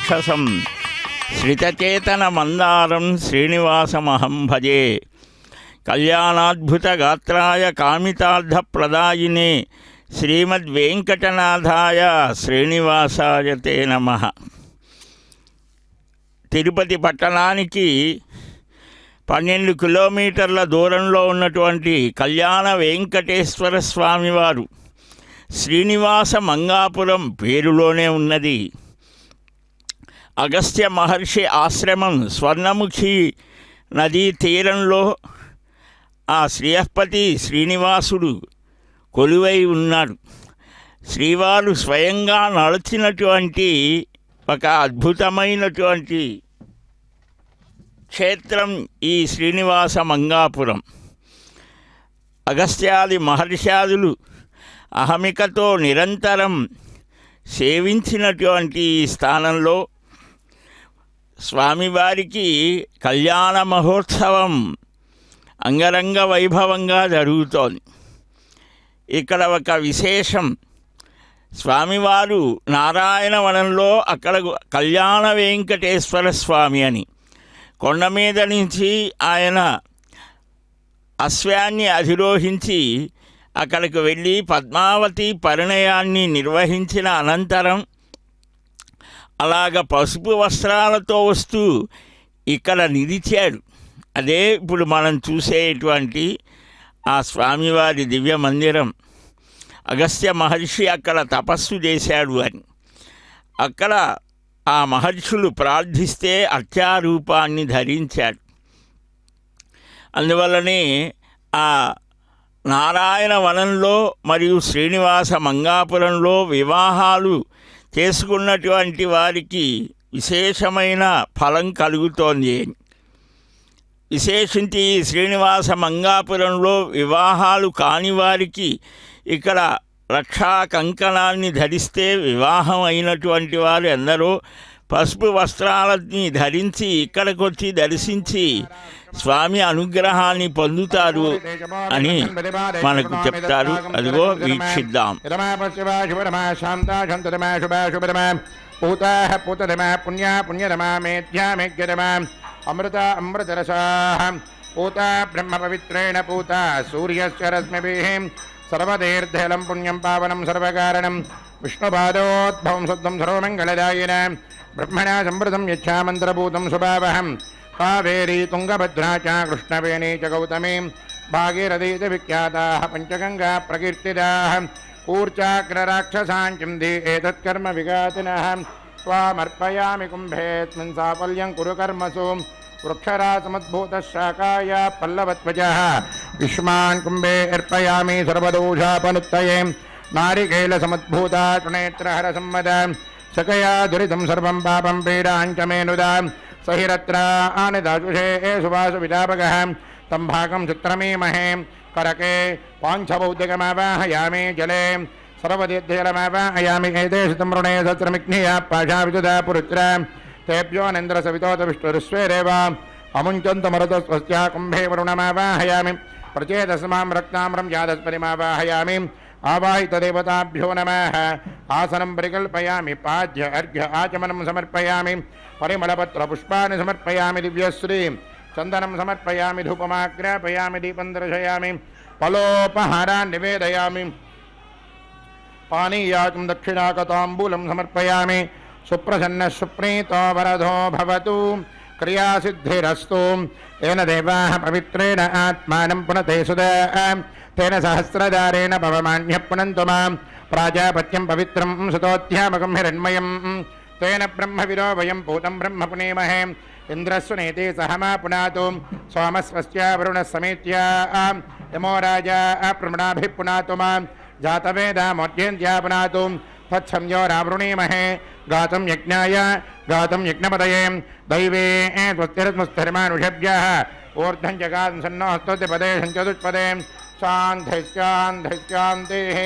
రాక్షసం శ్రితచేతన మందారం శ్రీనివాసమహం భజే కళ్యాణాద్భుతగాత్రాయ కామితార్థప్రదాయినే శ్రీమద్వేంకటనాథాయ శ్రీనివాసాయ తే నమః. తిరుపతి పట్టణానికి 12 కిలోమీటర్ల దూరంలో ఉన్నటువంటి కళ్యాణ వెంకటేశ్వర స్వామివారు శ్రీనివాస మంగాపురం పేరులోనే ఉన్నది. అగస్త్య మహర్షి ఆశ్రమం స్వర్ణముఖి నదీ తీరంలో ఆ శ్రీయపతి శ్రీనివాసుడు కొలువై ఉన్నాడు. శ్రీవారు స్వయంగా నడిచినటువంటి ఒక అద్భుతమైనటువంటి క్షేత్రం ఈ శ్రీనివాస మంగాపురం. అగస్త్యాది మహర్షాదులు అహమికతో నిరంతరం సేవించినటువంటి ఈ స్థానంలో స్వామివారికి కళ్యాణ మహోత్సవం అంగరంగ వైభవంగా జరుగుతోంది. ఇక్కడ ఒక విశేషం, స్వామివారు నారాయణవనంలో అక్కడ కళ్యాణ వెంకటేశ్వర స్వామి అని కొండ మీద నుంచి ఆయన అశ్వాన్ని అధిరోహించి అక్కడికి వెళ్ళి పద్మావతి పరిణయాన్ని నిర్వహించిన అనంతరం అలాగ పసుపు వస్త్రాలతో వస్తూ ఇక్కడ నిలిచాడు. అదే ఇప్పుడు మనం చూసేటువంటి ఆ స్వామివారి దివ్య మందిరం. అగస్త్య మహర్షి అక్కడ తపస్సు చేశాడు అని అక్కడ ఆ మహర్షులు ప్రార్థిస్తే అర్చారూపాన్ని ధరించాడు. అందువల్లనే ఆ నారాయణ వనంలో మరియు శ్రీనివాస మంగాపురంలో వివాహాలు చేసుకున్నటువంటి వారికి విశేషమైన ఫలం కలుగుతోంది. విశేషించి శ్రీనివాస మంగాపురంలో వివాహాలు కాని వారికి ఇక్కడ రక్షా కంకణాన్ని ధరిస్తే వివాహం అయినటువంటి వారు ఎందరో పసుపు వస్త్రాలని ధరించి ఇక్కడికి వచ్చి దర్శించి స్వామి అనుగ్రహాన్ని పొందుతారు అని మనకు చెప్తారు. అదిగో వీక్షిద్దాం. అమృత అమృతరసాః పూత బ్రహ్మ పవిత్రేణ పూత సూర్యస్య రశ్మిభిః సర్వతీర్థలం పుణ్యం పావనం సర్వకారణం విష్ణుపాదోద్భవం శుద్ధం సర్వమంగళదాయిన బ్రహ్మణా సంవృతం యచ్ఛామంత్రభూతం స్వభావహం కావేరీ తుంగభద్రా చ కృష్ణవేణీ చ గౌతమీ భాగీరథీ చ విఖ్యాతాః పంచగంగా ప్రకీర్తితాః ఊర్చాగ్రరాక్షసాంచింది ఏతత్కర్మ విఘాతినః స్వామర్పయామి కుంభేస్మిన్ సాఫల్యం కురు కర్మసు వృక్షరాసమద్భూతశాకాయ పల్లవత్వజః యుష్మాన్ కుంభే అర్పయామి సర్వదోషాపనుత్తయే నారికేళసమద్భూతా తునేత్రహర సంవద సకయా దురితం సర్వం పాపం పీడాంచ మేనుదా సహిరత్ర ఆనిదాజుషే సువాసు వితాపగః తం భాగం చిత్రమీమహే కరకే పాంచభౌతికమావాహయామి జలే सर्वतीर्थजलमावाहयामि एतेषु तमृणे सत्रमिग्निया पाशाविदुधा पुरुत्र तेभ्यो नेन्द्रसवितोत विष्णुरुस्वेरेव अमुञ्चन्तमरुतस्वस्या कुम्भे वरुणमावाहयामि प्रचेतस्मां रक्ताम्रं यादस्परिमावाहयामि आवाहितदेवताभ्यो नमः आसनं परिकल्पयामि पाद्य अर्घ्य आचमनं समर्पयामि परिमलपत्रपुष्पाणि समर्पयामि दिव्यश्री चन्दनं समर्पयामि धूपमाग्रापयामि दीपं दर्शयामि फलोपहारान् निवेदयामि पानीयाचं दक्षिणाकताम्बूलं समर्पयामि सुप्रसन्नः सुप्रीतो वरदो भवतु क्रियासिद्धिरस्तु येन देवाः पवित्रेण आत्मानं पुनते सुदा तेन सहस्रदारेण पवमान्यः पुनन्तु मां प्राजापत्यं पवित्रं सुतोऽध्यामकं हिरण्मयं तेन ब्रह्मविदो वयं पूतं ब्रह्म पुनीमहे इन्द्रस्वनेते सह मा पुनातु सोमस्वस्या वरुणः समेत्य यमो राजा प्रमणाभिः पुनातु मां जातवेदामोद्यन्त्या पुनातु तत्संयो रावृणीमहे गातं यज्ञाय गातं यज्ञपतये दैवे त्वस्तिरत्मस्थिरमानुषभ्यः ऊर्ध्वं जगातं सन्नोस्तुतिपदे सञ्चतुष्पदे शान्तिश्चान्तिश्चान्तिः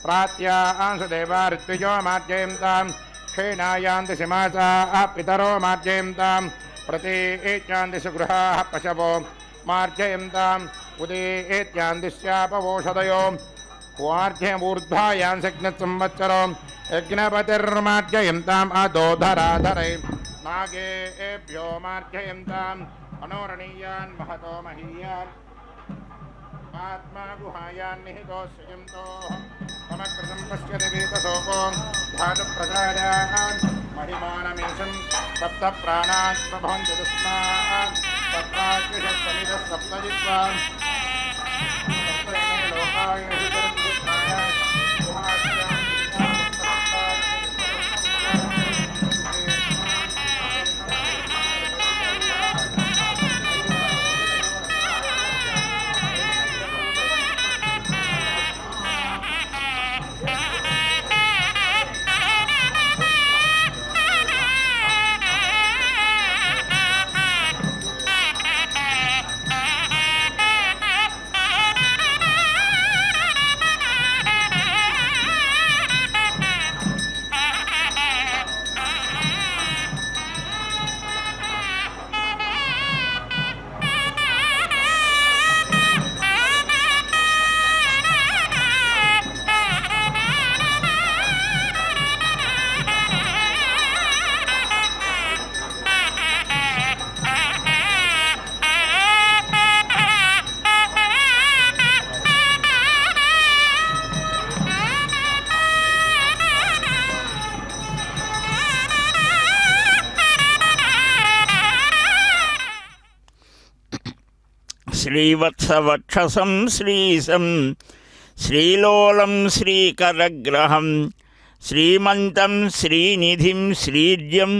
प्रात्यांसदेवा ऋत्विजो मार्जयन्तां क्षीणायान्ति सिमासाः पितरो मार्जयन्तां प्रतीचान्तिसुगृहाः पशवो मार्जयन्तां उदीत्यान्तिश्चापवोषधयो वार्ध्यमूर्ध्वायां संवत्सरो यज्ञपतिर्मार्जयन्ताम् अदोधराधरै नागेभ्यो मार्जयन्ताम् मनोरणीयान् महतो महीयान् आत्मा गुहायान् निहितोऽस्यजन्तो समकृतं पश्यति वीतशोको धातुप्रसादान् महिमानमीशं सप्तप्राणान् प्रभवन्ति तस्मात् सप्ताद्विषत्समितः सप्तजित्वान् सप्तमे लोकाय శ్రీవత్సవక్షసం శ్రీశం శ్రీలోలం శ్రీకరగ్రహం శ్రీమంతం శ్రీనిధిం శ్రీర్యం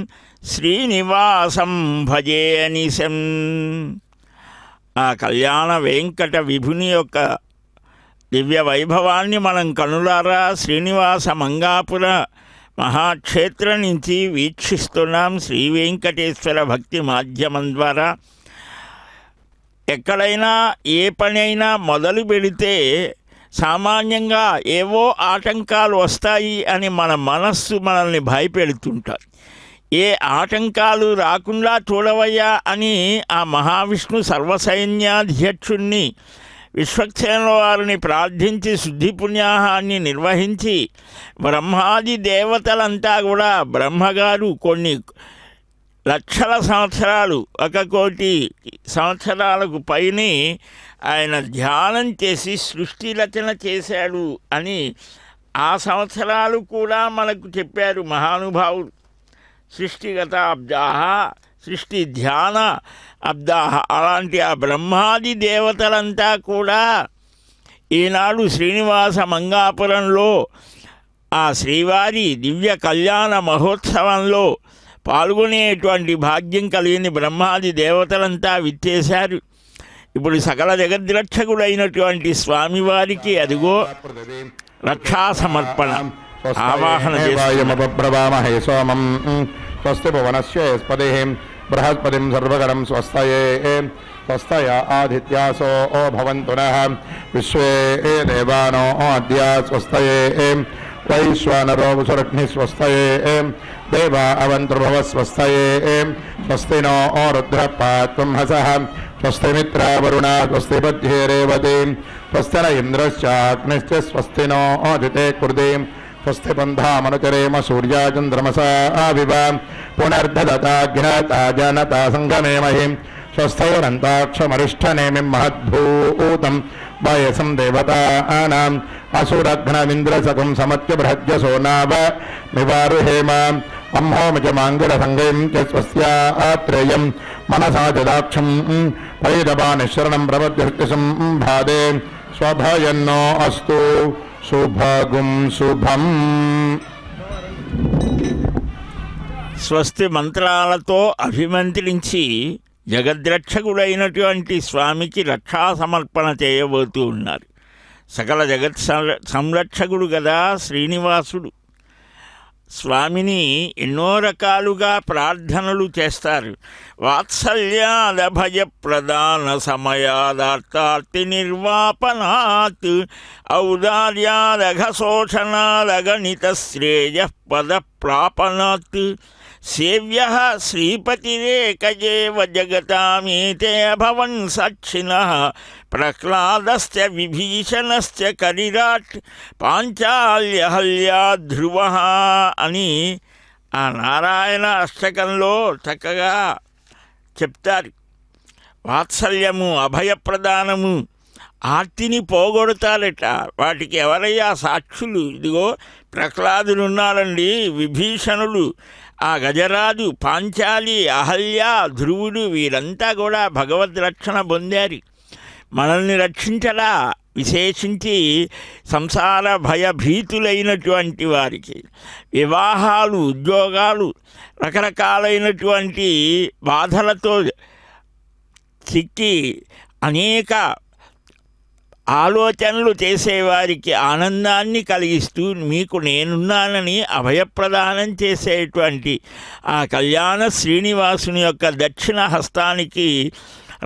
శ్రీనివాసం భజే అనిశం. ఆ కళ్యాణ వెంకట విభుని యొక్క దివ్య వైభవాన్ని మనం కనులారా శ్రీనివాస మంగాపుర మహాక్షేత్రం నుంచి వీక్షిస్తున్నాం శ్రీ వెంకటేశ్వర భక్తి మాధ్యమం ద్వారా. ఎక్కడైనా ఏ పనైనా మొదలు పెడితే సామాన్యంగా ఏవో ఆటంకాలు వస్తాయి అని మన మనస్సు మనల్ని భయపెడుతుంటారు. ఏ ఆటంకాలు రాకుండా చూడవయ్యా అని ఆ మహావిష్ణు సర్వసైన్యాధ్యక్షుణ్ణి విశ్వక్సేనుల వారిని ప్రార్థించి శుద్ధి పుణ్యాహాన్ని నిర్వహించి బ్రహ్మాది దేవతలంతా కూడా బ్రహ్మగారు కొన్ని లక్షల సంవత్సరాలు 1 కోటి సంవత్సరాలకు పైనే ఆయన ధ్యానం చేసి సృష్టి రచన చేశాడు అని ఆ సంవత్సరాలు కూడా మనకు చెప్పారు మహానుభావులు. సృష్టిగత అబ్దాహ, సృష్టి ధ్యాన అబ్దాహ, అలాంటి ఆ బ్రహ్మాది దేవతలంతా కూడా ఈనాడు శ్రీనివాస మంగాపురంలో ఆ శ్రీవారి దివ్య కళ్యాణ మహోత్సవంలో పాల్గొనేటువంటి భాగ్యం కలిగిన బ్రహ్మాది దేవతలంతా విచ్చేశారు. ఇప్పుడు సకల జగద్రక్షకుడైనటువంటి స్వామివారికి అదిగో రక్షా సమర్పణ ఆవాహన చేయామబ్రవామహే సోమం స్వస్తి భువనస్య యస్పదే బృహస్పతిం సర్వగణం స్వస్తయే స్వస్తయ ఆదిత్యాసో భవంతు నః విశ్వే దేవానో అద్య స్వస్తయే వైశ్వానరో వసురగ్ని స్వస్తయే దేవా అవంతర్భవ స్వస్తయే స్వస్తి నో రుద్ర పాత్వం హసః స్వస్తి మిత్ర వరుణ స్వస్తి పద్యే రేవతి స్వస్తి న ఇంద్రశ్చాగ్నిశ్చ స్వస్తి నో జితే కృతే స్వస్తి పంధామనుచరేమ సూర్యాచంద్రమసా వివ పునర్దదతాఘ్నతా జనతా సంగమేమహి స్వస్థైరంతాక్షమరిష్టనేమిం మహద్భూతం వయసం దేవతానాం అసురఘ్నమింద్రసకం సమత్య బృహజ్జసో నావ నివారుహేమ అమ్మోమజమాంగళసంగయం చ స్వస్యాత్రేయం మనసా జదాక్షం పరిదపానిశరణం ప్రపద్యర్తిసం భాదే స్వభయన్నో అస్తు శుభగుం శుభం. స్వస్తి మంత్రాలతో అభిమంత్రించి జగద్రక్షకుడైనటువంటి స్వామికి రక్షా సమర్పణ చేయబోతూ ఉన్నారు. సకల జగత్ సంరక్షకుడు కదా శ్రీనివాసుడు. స్వామిని ఎన్నో రకాలుగా ప్రార్థనలు చేస్తారు. వాత్సల్యాద భయ ప్రదాన సమయాదార్తార్తి నిర్వాపనాత్ ఔదార్యాదఘ శోషణాదగణిత శ్రేయ పద ప్రాపనాత్ సేవ్యః శ్రీపతిరేకయేవ జగతామేతే అభవన్ సాక్షిణః ప్రహ్లాదస్య విభీషణస్య కరిరాట్ పాంచాల్యహల్యా ధ్రువః అని ఆ నారాయణ అష్టకంలో చక్కగా చెప్తారు. వాత్సల్యము, అభయప్రదానము, ఆర్తిని పోగొడతారట. వాటికి ఎవరయ్యా సాక్షులు? ఇదిగో ప్రహ్లాదులు ఉన్నారండి, విభీషణుడు, ఆ గజరాజు, పాంచాలి, అహల్య, ధ్రువుడు, వీరంతా కూడా భగవద్ రక్షణ పొందారు. మనల్ని రక్షించడా, విశేషించి సంసార భయభీతులైనటువంటి వారికి వివాహాలు, ఉద్యోగాలు, రకరకాలైనటువంటి బాధలతో చిక్కి అనేక ఆలోచనలు చేసేవారికి ఆనందాన్ని కలిగిస్తూ మీకు నేనున్నానని అభయప్రదానం చేసేటువంటి ఆ కళ్యాణ శ్రీనివాసుని యొక్క దక్షిణ హస్తానికి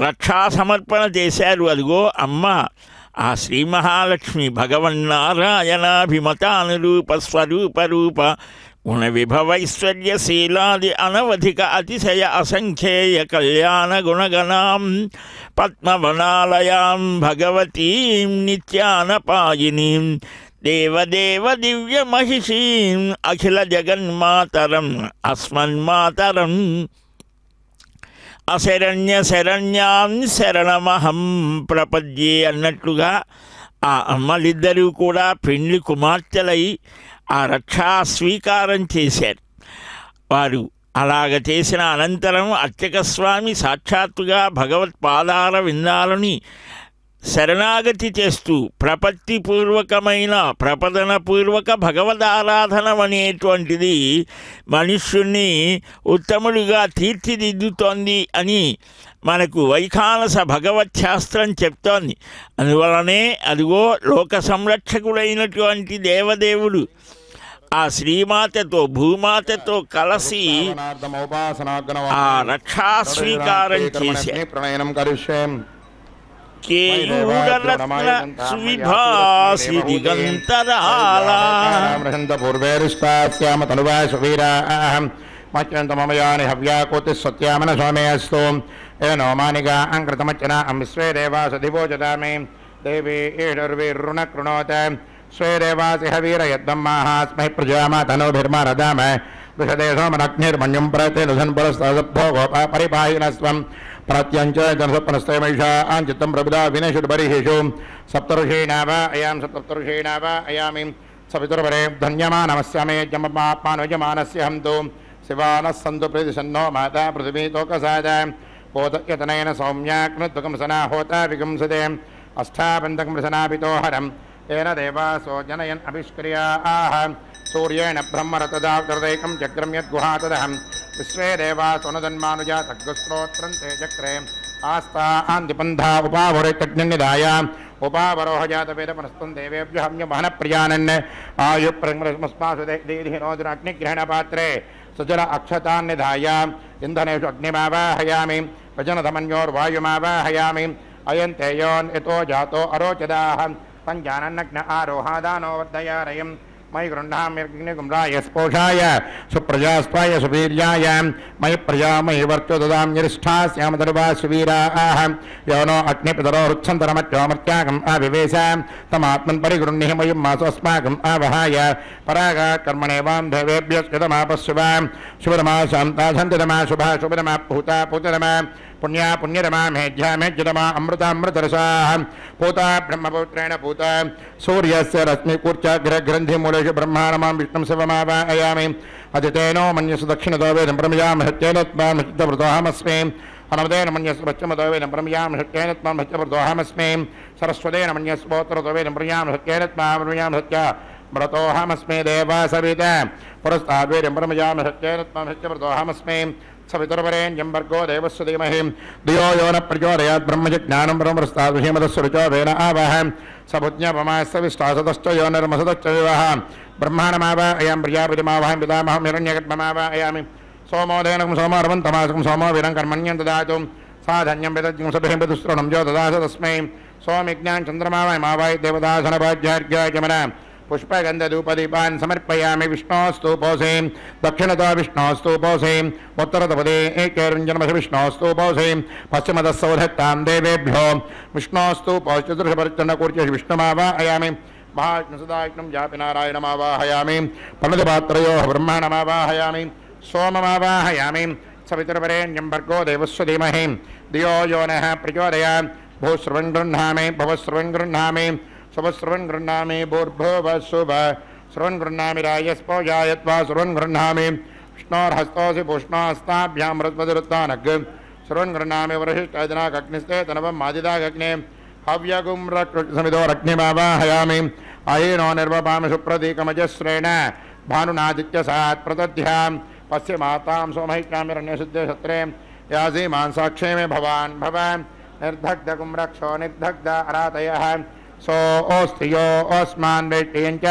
రక్షా సమర్పణ చేశారు. అదిగో అమ్మ ఆ శ్రీ మహాలక్ష్మి భగవన్నారాయణాభిమతానురూప స్వరూపరూప గుణ విభవైశ్వర్యశీలాది అనవధిక అతిశయ అసంఖ్యేయ కళ్యాణ గుణగణాం పద్మవనాలయాం భగవతీం నిత్యానపాయినీం దేవదేవ దివ్య మహిషీం అఖిల జగన్మాతరం అస్మన్మాతరం అశరణ్య శరణ్యాం శరణమహం ప్రపద్యే అన్నట్లుగా ఆ అమ్మలిద్దరూ కూడా పెండ్లి కుమార్తెలై ఆ రక్షా స్వీకారం చేశారు. వారు అలాగ చేసిన అనంతరం అర్చక స్వామి సాక్షాత్తుగా భగవత్పాదార విందాలని శరణాగతి చేస్తూ ప్రపత్తిపూర్వకమైన ప్రపదనపూర్వక భగవదారాధన అనేటువంటిది మనుష్యుణ్ణి ఉత్తముడిగా తీర్చిదిద్దుతోంది అని మనకు వైఖానస భగవత్శాస్త్రం చెప్తోంది. అందువలనే అదిగో లోక సంరక్షకుడైనటువంటి దేవదేవుడు ఆ శ్రీమాతతో భూమాతతో కలిసి ఆ రక్షా స్వీకారం చేశారు. కేయూరరత్న సువిభాసి దిగంతరాలా మత్యంతమయాని హవ్యాకోతి సత్యామన స్వామేస్తు ఏనో మానిగా అంకృతమచ్చన విశ్వే దేవాస దివోజదామి దేవి ఈడర్విరుణ కృణోత స్వే దేవాసి హవీర యద్బ్రహ్మాస్మై ప్రజామాతనోభిర్మారదామ విషదేశోమనగ్నిర్మణ్యం ప్రతినుధన్ పురస్తభో గోప పరిపాహినస్వం ప్రత్యంచనస్తమేషా చిత్తం ప్రబుధా వినేషుడు బరిహేషు సప్తఋషీణావ అయాం సప్తఋషీణావ అయామి సవితుర్వరే ధన్యమానమస్యామే జమాత్మానుజమానస్య హంతు శివానः సంతు ప్రీతిసన్నో మాతా పృథివీతోకసాద పోతయతనయన సౌమ్యాగ్నుద్వకంసనా హోతా విగంసతే అష్టాబంధకమృసనాపితోహరం ఏన దేవాసో జనయన్ అభిష్క్రియాః సూర్యేణ బ్రహ్మరతదావృతైకం చక్రమ్యద్గుహాతదహం విశ్వే దేవాసోనదన్మానుజా తగ్గుస్త్రోత్రం తే చక్రే ఆస్తాందిపంధా ఉపావరైతజ్ఞనిదాయ ఉపావరోహజాతవేదపనస్తం దేవేభ్య హమ్యమహన ప్రియానన్ ఆయుప్రస్మాసు దీధినోదురగ్నిగ్రహణపాత్రే సుజల అక్షతాన్నిధాయ ఇంధనేషు అగ్నిమావాహయామి వజనధమన్యోర్వాయుమావాహయామి అయం తేయోన్ యతో జాతో అరోచదాః పంచానన్నగ్న ఆరోహాదానో వర్ధయారయం మయి గృహ్ణామ్యగ్నిగుమ్రాయ స్పోషాయ సుప్రజాస్వాయ సువీర్యాయ మయి ప్రజామయి వర్చో దదామ్యరిష్ఠాస్యామదర్వా సువీరాః యోనో అగ్నిపితరో రుచ్ఛन्तరమత్యోమర్త్యాగం ఆవివేశ తమాత్మన్ పరిగృహ్ణిః మయం మాసోస్మాకం ఆవహాయ పరాగా కర్మణేవాం దేవేభ్యస్కృతమాపశుభా శుభరమా శాంతాశంతిరమా శుభా శుభరమా పూతా పూతరమా పుణ్యా పుణ్యరమా మేధ్యా మేధ్యరమా అమృతామృతరసాః పూతా బ్రహ్మపౌత్రేణ పూతా సూర్యస్య రశ్మికూర్చాగ్రగ్రంథిమూలేషు బ్రహ్మాణమాం విష్ణుం శివమావాహయామి అదితేనో మన్యసు దక్షిణతో వేదం ప్రమయామహత్యేనత్మామహ్యవృతోహమస్మి అనవదేన మన్యసు పశ్చిమతో వేదం ప్రమయామహత్యేనత్మామహ్యవృతోహమస్మి సరస్వదేన మన్యస్పోత్తరతో వేదం ప్రమయామహత్యేనత్మామహ్యవృతోహమస్య వ్రతోహమస్మి దేవాసవిత పురస్తాద్వేదం ప్రమయామహత్యేనత్మామహ్యవృతోహమస్మి సవితుర్వరేణ్యం భర్గో దేవస్య ధీమహి ధియో యో న ప్రచోదయాత్ బ్రహ్మజ్ఞానం బ్రహ్మస్తాద్విషేమదస్సురుచో వేన ఆవహ సబుజ్ఞపమాస్త విష్టాసతశ్చ యో నిర్మసతశ్చ వివహ బ్రహ్మాణమావాహయామి ప్రజాపతిమావహం పితామహం హిరణ్యకట్మమావాహయామి సోమోదయనం సోమర్వంతమాసకం సోమో వీరం కర్మణ్యం దదాతు సాధన్యం విదజ్ఞం సభ్యం పితుస్త్రోణం జో దదాస తస్మై సోమిజ్ఞాన్ చంద్రమావాయ మావాయ దేవదాసనపాధ్యార్ఘ్యాచమన पुष्पगन्धधूपदीपान् समर्पयामि विष्णोस्तूपोऽसि दक्षिणतो विष्णोस्तूपोऽसि उत्तरतपदे एकैरुञ्जनमसि विष्णोस्तूपोऽसि पश्चिमतः सौधत्तां देवेभ्यो विष्णोस्तूपोऽसि चतुर्षपर्चण्डकूर्चि विष्णुमावाहयामि महाविष्णुसदाग्नं जापि नारायणमावाहयामि प्रणतिपात्रयोः ब्रह्माणमावाहयामि सोममावाहयामि सवितुर्वरेण्यं भर्गो देवस्य धीमहि धियो यो नः प्रचोदयात् भूस्रवन् गृह्णामि भवस्रवन् गृह्णामि शुभस्रवन् गृह्णामि भूर्भुवः शुभः स्रवन् गृह्णामि राजस्पोजायत्वा स्रवन् गृह्णामि विष्णोर्हस्तोऽसि पूष्णोहस्ताभ्यां मृत्पतिरुत्तानग् स्रवन् गृह्णामि वरिष्ठादिनागग्निस्ते तनवम् आदिदागग्ने हव्यगुं समितो रग्निमावाहयामि अयेनो निर्वपामि सुप्रतीकमजस्रेण भानुनादित्यसात् प्रदध्यां पश्य मातां सोमहिकामिरण्यसिद्धे सत्रे यासि मांसाक्षे मे भवान् भवान् निर्दग्धगुं रक्षो निर्दग्ध अरातयः सो ओस्त्रियो ओस्मान् वेट्यञ्च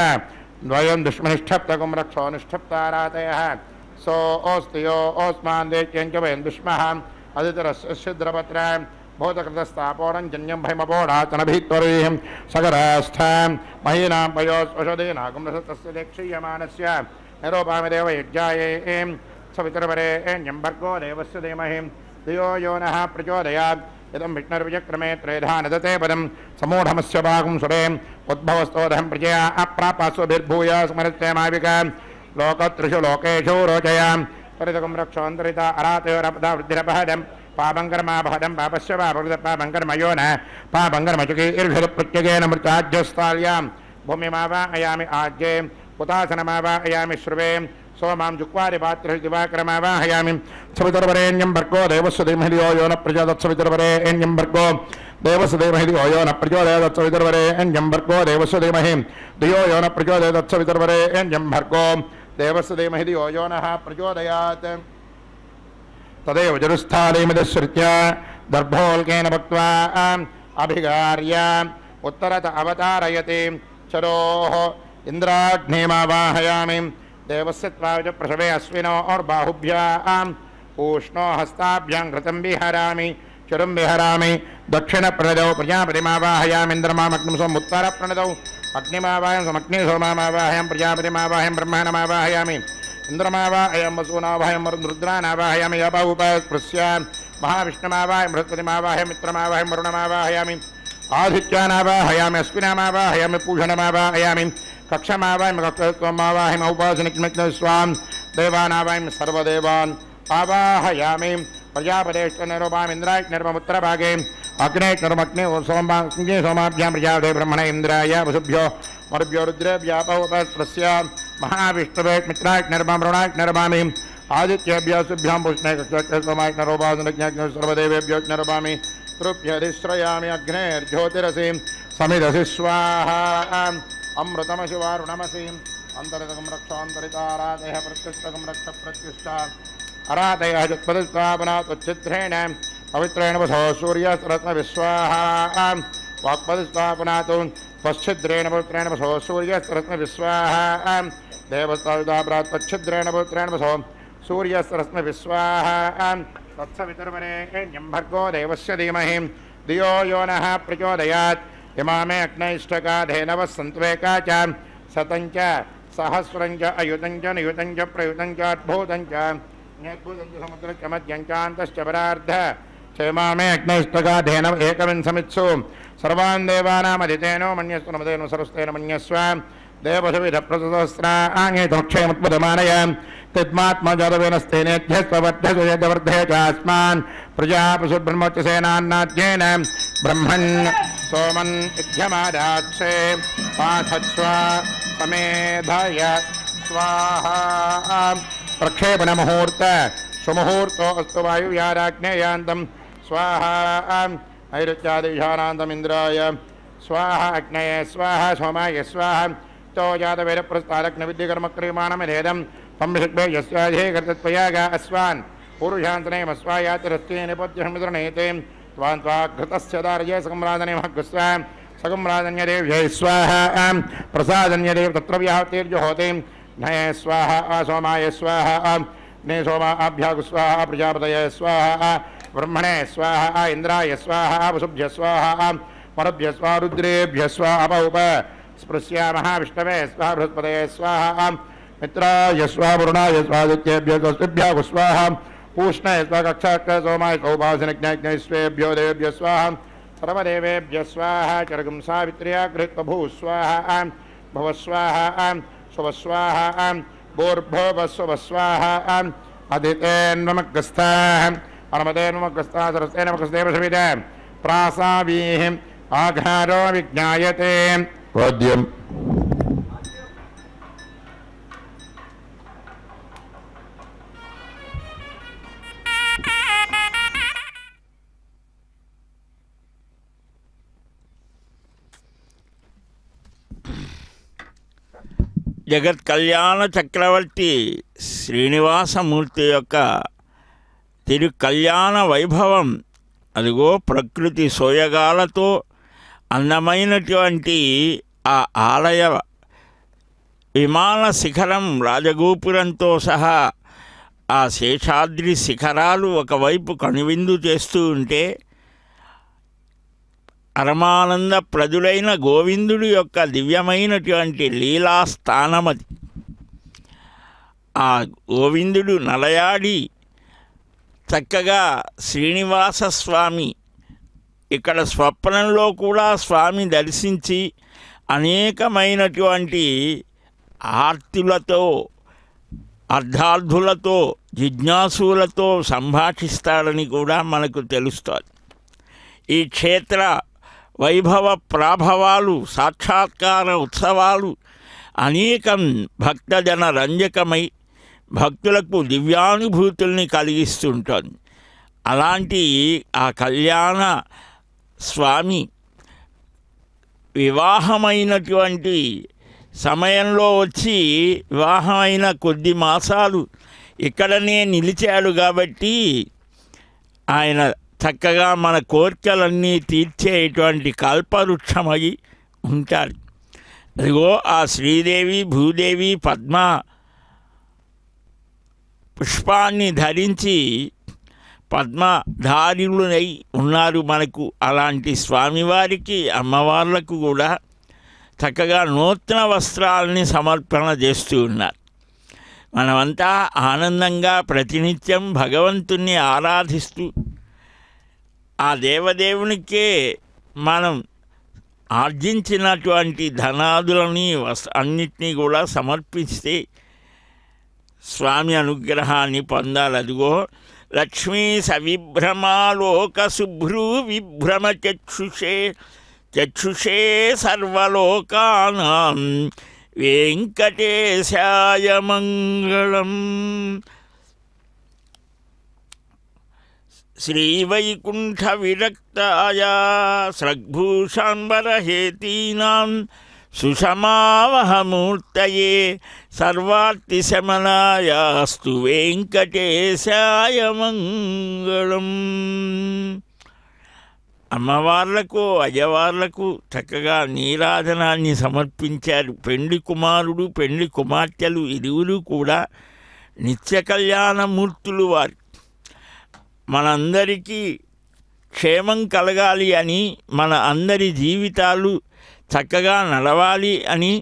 द्वयं दुष्मनिष्ठप्तगुं रक्षो निष्ठप्तारातयः सो ओस्त्रियो ओस्मान् वेट्यञ्च वयं दुष्मः अदितरस्य छिद्रपत्र भूतकृतस्तापोरञ्जन्यं भैमपोडाचनभित्वरीं सगरास्थां महीनां पयोस्वशदीनागुं रसतस्य दीक्षीयमानस्य निरूपामि देव यज्ञाये सवितुर्वरेण्यं भर्गो देवस्य धीमहि धियो यो नः प्रचोदयात् इदं विष्णुर्विचक्रमे त्रेधा नदते पदं समूढमस्य भागं सुरे उद्भवस्तोदहं प्रजया अप्रापास्वभिर्भूय स्मरत्यमाविका लोकत्रिषु लोकेषु रोचयां परितकं रक्षोऽन्तरिता अरातयोरपदा वृद्धिरपहदं पापङ्कर्मापहदं पापस्य पापङ्कर्मयो न पापङ्कर्मचुकी इर्भिरुप्रत्यगेन मृताज्यस्थाल्यां भूमिमावाहयामि आज्ये उतासनमावाहयामि श्रुवे सोमां जुक्वारिपात्रे दिवाकरमावाहयामि सवितुर्वरेण्यं भर्गो देवस्य धीमहि धियो यो न प्रचोदयात् सवितुर्वरेण्यं भर्गो देवस्य धीमहि धियो यो न प्रचोदयात् सवितुर्वरेण्यं भर्गो देवस्य धीमहि धियो यो न प्रचोदयात् सवितुर्वरेण्यं भर्गो देवस्य धीमहि धियो यो नः प्रचोदयात् तदेव जरुस्थालीमिदश्रुत्य दर्भोल्केन भक्त्वा अभिगार्य उत्तरत अवतारयति चरोः इन्द्राग्नेमावाहयामि देवस्य त्वाज प्रसवे अश्विनो और बाहुभ्यां ऊष्णो हस्ताभ्यां घृतं विहरामि चरुं विहरामि दक्षिणप्रणदौ प्रजापतिमावाहयामि इन्द्रमामग्निं सोम उत्तरप्रणदौ अग्निमावाहयामि समग्नि सोमामावाहयामि प्रजापतिमावाहयामि ब्रह्माणमावाहयामि इन्द्रमावाहयामि वसूनावाहयामि रुद्रानावाहयामि यपौपस्पृश्य महाविष्णुमावाहयामि बृहस्पतिमावाहयामि मित्रमावाहयामि वरुणमावाहयामि आदित्यानावाहयामि अश्विनामावाहयामि पूषणमावाहयामि कक्षमावाहयामि कक्षमावाहयामि उपासनिक्मिक्न स्वां देवानावाहयामि सर्वदेवान् आवाहयामि प्रजापतेश्च निरूपामि इन्द्राय निर्ममुत्तरभागे अग्ने निर्मग्ने सोमाग्ने सोमाभ्यां प्रजापते ब्रह्मण इन्द्राय वसुभ्यो मरुभ्यो रुद्रेभ्योपस्पृश्य महाविष्णवे मित्राय निर्मम रुणाय निर्मामि आदित्येभ्यो शुभ्यां पुष्णे कक्षे सोमाय नरोपासनिक्ने सर्वदेवेभ्यो निर्मामि तृप्यधिश्रयामि अग्नेर्ज्योतिरसि समिदसि स्वाहा अमृतमसि वारुणमसि अन्तरितकं रक्षान्तरितारातयः प्रत्युष्टकं रक्ष प्रत्युष्टा अरातयः जत्पदस्वापनातुच्छिद्रेण पवित्रेण वसो सूर्यस्रत्नविस्वाहा वाक्पदस्वापनातु त्वच्छिद्रेण पवित्रेण वसो सूर्यस्रत्नविस्वाहा देवस्ताविदाप्रात्तच्छिद्रेण पवित्रेण वसो सूर्यस्रत्नविस्वाहा तत्सवितुर्वरेण्यं भर्गो देवस्य धीमहि धियो यो नः प्रचोदयात् इमामे अग्नैष्ठका धेनवः सन्त्वेका च शतं च सहस्रं च अयुतं च नियुतं च प्रयुतं च अद्भुतं च न्यद्भुतं च समुद्रं च मध्यं च अन्तश्च परार्ध क्षेमामे अग्नैष्ठका धेनव एकविंशमित्सु सर्वान् देवानामदितेनो मन्यस्तु नमदेनो सरस्तेन मन्यस्व देवसविधप्रसहस्राङ्गे तमुक्षयमुत्पदमानय तद्मात्मजातवेनस्तेनेध्यस्ववर्धसुयवर्धय चास्मान् प्रजापशुब्रह्मोच्चसेनान्नाद्येन ब्रह्मन् सोमन् युध्यमादाक्षे पाठस्व समेधय स्वाहा प्रक्षेपणमुहूर्त सुमुहूर्तो अस्तु वायुव्याराग्नेयान्तं स्वाहा नैऋत्यादिविशानान्तम् इन्द्राय स्वाहा अग्नये स्वाहा सोमाय स्वाहा तो जातवेदप्रस्तादग्नविद्यकर्मक्रियमाणमिधेदं पंशक्भे यस्याधे कर्तत्वयागा अस्वान् पूरुषान्तनेमस्वायातिरस्ते निपद्यहमितृणेते त्वां त्वाघृतस्य दार्ये सकम्रादने महग्स्वा सकम्रादन्यदेव्यै स्वाहा प्रसादन्यदेव तत्र व्याहतेर्जुहोते नये स्वाहा सोमाय स्वाहा ने सोमाभ्यागु स्वाहा प्रजापतये स्वाहा ब्रह्मणे स्वाहा इंद्राय स्वाहा वसुभ्य स्वाहा परभ्य स्वाहा रुद्रेभ्य स्वाहा उप स्पृश्यामः विष्णवे स्वाहा बृहस्पतये स्वाहा मित्राय स्वाहा वरुणाय स्वादित्येभ्यो स्वस्तिभ्यो स्वाहा पूष्णाय स्वाहा कक्षाक्ष सोमाय सौभासिनज्ञाज्ञ स्वेभ्यो देवेभ्यो स्वाहा सर्वदेवेभ्यो स्वाहा चरगं सावित्र्या गृहीत्वभू स्वाहा भव स्वाहा शुभ स्वाहा भूर्भुवस्सुभ स्वाहा अदितेन्वमग्रस्ताः अनुमतेन्वमग्रस्ताः सरस्तेन्वमग्रस्तेव सविता प्रासावीः आघारो विज्ञायते वाद्यम् జగత్ కళ్యాణ చక్రవర్తి శ్రీనివాసమూర్తి యొక్క తిరు కళ్యాణ వైభవం అదిగో ప్రకృతి సోయగాలతో అందమైనటువంటి ఆ ఆలయ విమాన శిఖరం రాజగోపురంతో సహా ఆ శేషాద్రి శిఖరాలు ఒకవైపు కనువిందు చేస్తూ ఉంటే పరమానంద ప్రదుడైన గోవిందుడి యొక్క దివ్యమైనటువంటి లీలాస్థానమది. ఆ గోవిందుడు నలయాడి చక్కగా శ్రీనివాస స్వామి ఇక్కడ స్వప్నంలో కూడా స్వామి దర్శించి అనేకమైనటువంటి ఆర్తులతో అర్ధార్థులతో జిజ్ఞాసులతో సంభాషిస్తాడని కూడా మనకు తెలుస్తుంది. ఈ క్షేత్ర వైభవ ప్రాభవాలు సాక్షాత్కార ఉత్సవాలు అనేకం భక్తజన రంజకమై భక్తులకు దివ్యానుభూతుల్ని కలిగిస్తుంటుంది. అలాంటి ఆ కళ్యాణ స్వామి వివాహమైనటువంటి సమయంలో వచ్చి వివాహమైన కొద్ది మాసాలు ఇక్కడనే నిలిచాడు కాబట్టి ఆయన చక్కగా మన కోరికలన్నీ తీర్చేటువంటి కల్పవృక్షమై ఉంటాడు. అదిగో ఆ శ్రీదేవి భూదేవి పద్మ పుష్పాన్ని ధరించి పద్మధారులై ఉన్నారు మనకు. అలాంటి స్వామివారికి అమ్మవార్లకు కూడా చక్కగా నూతన వస్త్రాలని సమర్పణ చేస్తూ ఉన్నారు. మనమంతా ఆనందంగా ప్రతినిత్యం భగవంతుణ్ణి ఆరాధిస్తూ ఆ దేవదేవునికే మనం ఆర్జించినటువంటి ధనాదులని అన్నిటినీ కూడా సమర్పిస్తే స్వామి అనుగ్రహాన్ని పొందాలి. అదిగో లక్ష్మీ సవిభ్రమాలోక శుభ్రూ విభ్రమ చక్షుషే చక్షుషే సర్వలోకానాం వెంకటేశాయ మంగళం. శ్రీవైకుంఠ విరక్తాయ స్రగ్భూషాంబరహేతీనాం సుషమావహమూర్తయే సర్వార్తిశమనాయాస్తు వెంకటేశాయ మంగళం. అమ్మవార్లకు అయ్యవార్లకు చక్కగా నీరాజనాన్ని సమర్పించారు. పెండ్లి కుమారుడు పెండ్లి కుమార్తెలు ఇరువురు కూడా నిత్య కళ్యాణమూర్తులు వారు. మనందరికీ క్షేమం కలగాలి అని మన అందరి జీవితాలు చక్కగా నడవాలి అని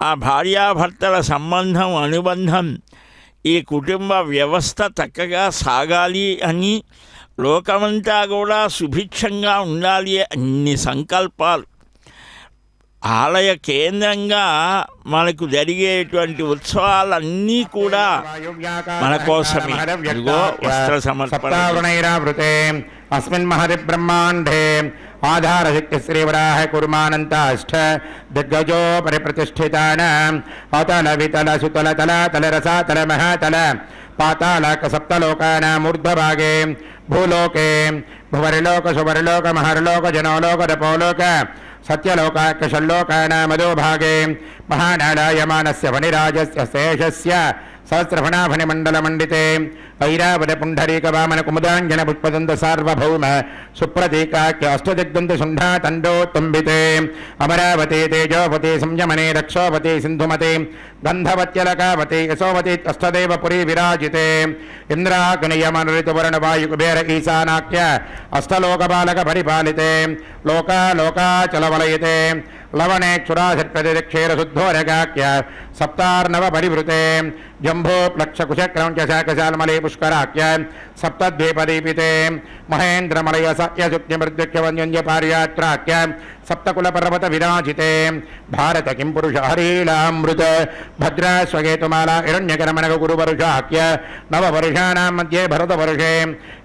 ఆ భార్యాభర్తల సంబంధం అనుబంధం ఈ కుటుంబ వ్యవస్థ చక్కగా సాగాలి అని లోకమంతా కూడా సుభిక్షంగా ఉండాలి అన్ని సంకల్పాలు ఆలయ కేంద్రంగా మనకు జరిగేటువంటి ఉత్సవాలన్నీ కూడా మన కోసమే. ఇదిగో వస్త్ర సమర్పణ అస్మిన్ మహతి బ్రహ్మాండే ఆధారశక్తి శ్రీవరాహ కుర్మానంతాష్ట దిగ్గజో పరిప్రతిష్ఠితాన అతల వితల సుతల తల తల రసాతల మహాతల పాతాళక సప్తలోకానాం ఊర్ధ్వభాగే భూలోకే భువరిలోక సువరిలోక మహర్లోక జనోలోక రపోలోక సత్యలోకాకషల్లోకానామధోభాగే మహానాడాయమానస్య ఫణిరాజస్య శేషస్య సహస్రఫణాఫణిమండలమండితే ऐरावत पुंडरीक वामन कुमुदांजन पुष्पदंत सार्वभौम सुप्रतीकाख्य अष्टदिग्दंत शुंडा तंडो तुम्बिते अमरावती तेजोवती संयमने रक्षोवती सिंधुमते गंधवत्यलकावती यशोवती अष्टदेव पुरी विराजिते इंद्राग्नियमन ऋतुवर्ण वायु कुबेर ईशानाख्य अष्टलोकपालक परिपालिते लोका लोकाचलवलयते लवणे क्षुराशत्प्रतिक्षेर शुद्धोरगाख्य सप्तार्णव परिवृते जम्भो प्लक्ष कुशक्रंच शाकशालमले पुष्कराख्य सप्तद्वीपदीपिते महेन्द्रमलय सत्यसुक्तिमृद्युक्ष वन्यन्य पार्यात्राख्य सप्तकुलपर्वत विराजिते भारत किं पुरुष हरीलामृत भद्राश्वकेतुमाला हिरण्यकरमणक गुरुवरुषाख्य नववर्षाणां मध्ये भरतवर्षे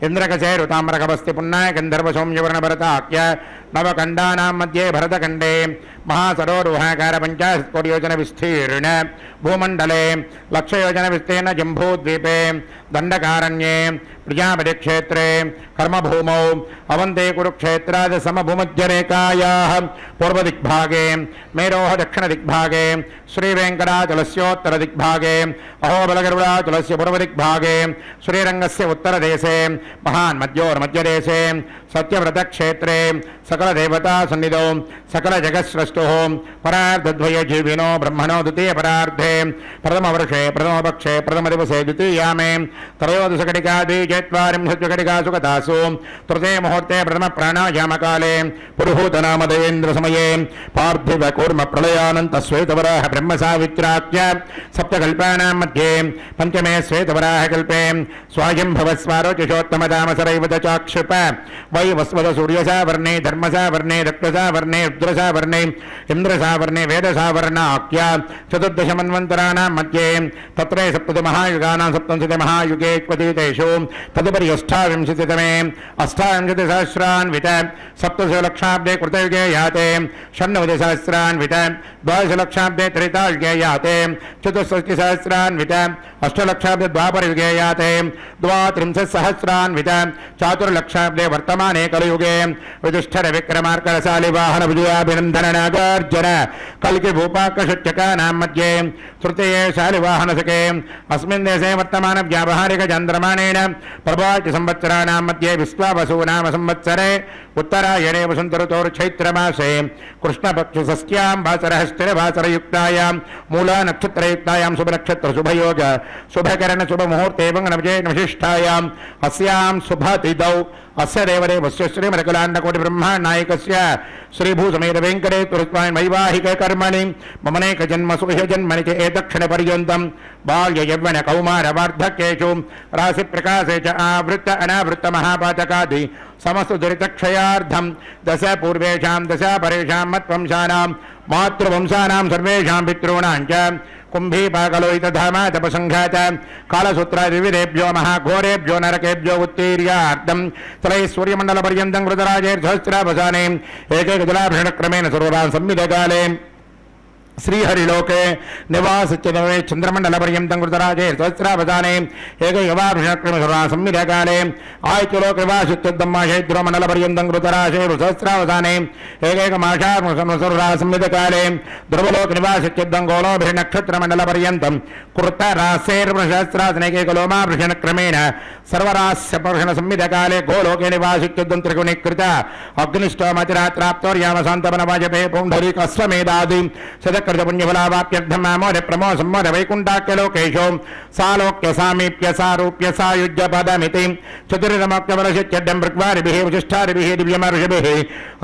इन्द्रकसे ऋताम्रकवस्ति पुन्नाय गन्धर्व सौम्यवर्णभरताख्य नवकण्डानां मध्ये भरतखण्डे महासरोरुहाकार 50 कोटि योजन विस्तीर्ण भूमण्डले लक्षयोजन विस्तीर्ण जम्बूद्वीपे दण्डकारण्ये प्रजापति क्षेत्रे कर्मभूमौ अवन्ते कुरुक्षेत्राद समभूमध्यरेखायाः पूर्वदिग्भागे मेरोः दक्षिणदिग्भागे श्रीवेङ्कटाचलस्योत्तरदिग्भागे अहोबलगरुडाचलस्य पूर्वदिग्भागे श्रीरङ्गस्य उत्तरदेशे महान्मध्योर्मध्यदेशे सत्यव्रतक्षेत्रे सकलदेवता सन्निधौ सकलजगत्स्रष्टुः परार्धद्वयजीविनो ब्रह्मणो द्वितीयपरार्धे प्रथमवर्षे प्रथमपक्षे प्रथमदिवसे द्वितीयामे त्रयोदशकटिका द्विचत्वारिंशत्कटिकासु गतासु तृतीय मुहूर्ते प्रथमप्राणायामकाले पुरुहूतनामदेन्द्रसमये पार्थिवकूर्म प्रलयानन्त श्वेतवराह ब्रह्मसावित्राख्य सप्तकल्पानां मध्ये पञ्चमे श्वेतवराहकल्पे स्वायम्भवस्वारोचिषोत्तमदामसरैव चाक्षुप वै वस्वदसूर्यसावर्णे धर्मसावर्णे रक्तसावर्णे रुद्रसावर्णे इन्द्रसावर्णे वेदसावर्णाख्य चतुर्दशमन्वन्तराणां मध्ये तत्र सप्तमहायुगानां सप्तंशते महायुगे क्वथितेषु तदुपरि अष्टाविंशतितमे अष्टाविंशतिसहस्रान्वित सप्तदशलक्षाब्दे कृतयुगे याते षण्णवतिसहस्रान्वित द्वादशलक्षाब्दे त्रेतायुगे याते चतुष्षष्टिसहस्रान्वित अष्टलक्षाब्दे द्वापरयुगे याते द्वात्रिंशत्सहस्रान्वित चातुर्लक्षाब्दे वर्तमाने कलयुगे युधिष्ठिर विक्रमार्करसालि वाहन विजयाभिनन्दन नागार्जुन कल्कि भूपाकशुच्यकानां मध्ये तृतीये शालिवाहनसके अस्मिन् देशे वर्तमान व्यावहारिक चन्द्रमाणेन प्रभाति संवत्सराणां मध्ये विश्वावसूनाम संवत्सरे उत्तरायणे वसन्त ऋतोर्चैत्रमासे कृष्णपक्षषष्ट्यां वासरः स्थिरवासरयुक्तायां मूला नक्षत्रयुक्तायां शुभनक्षत्र शुभयोग शुभकरण शुभमुहूर्ते वंगनविजयविशिष्टायाम् अस्यां शुभतिथौ अस्य देवदेवस्य श्रीमदकलाण्डकोटि ब्रह्माण्डनायकस्य श्रीभूसमेत वेङ्कटेश्वरस्वामिन् वैवाहिक कर्मणि ममनेक जन्म सुख जन्मनि च एतक्षणपर्यन्तं बाल्य यौवन कौमार वार्धक्येषु राशि प्रकाशे च आवृत्त अनावृत्त महापातकादि समस्त दुरितक्षयार्थं दश पूर्वेषां दश परेषां मत्वंशानां मातृवंशानां सर्वेषां पितॄणां च कुंभीपाकलोहितधामा तपसंघात कालसूत्रादिविदेभ्यो महाघोरेभ्यो नरकेभ्यो उत्तीर्यार्थं तलैः सूर्यमण्डलपर्यन्तं कृतराजेर्सहस्रावसाने एकैकजलाभरणक्रमेण सर्वरान् संविदकाले श्रीहरिलोके निवासच्चनवे चन्द्रमण्डलपर्यन्तं कृतराजेर्सहस्रावसाने एकैकवाभरणक्रमे सर्वरान् संविदकाले आयतुलोके निवासच्चद्ब्रह्मशैद्रोमण्डलपर्यन्तं कृतराजेर्सहस्रावसाने एकैकमाशार्मसर्वरान् संविदकाले ध्रुवलोक निवासच्चद्दं गोलोभिर्नक्षत्रमण्डलपर्यन्तं कृतरासेर्सहस्रासनेकैकलोमाभृषणक्रमेण सर्वरास्य पर्षण संविदकाले गोलोके निवासच्चद्दं त्रिगुणीकृत अग्निष्टोमतिरात्राप्तोर्यामशान्तवनवाजपेय पुण्डरीकस्वमेधादि सदकृतपुण्यफलावाप्यर्थं मामोद प्रमो सम्मोद वैकुण्ठाख्यलोकेषु सालोक्य सामीप्य सारूप्य सायुज्य पदमिति चतुर्दमोक्तवरशित्यड्डं भृग्वारिभिः विशिष्टारिभिः दिव्यमर्षभिः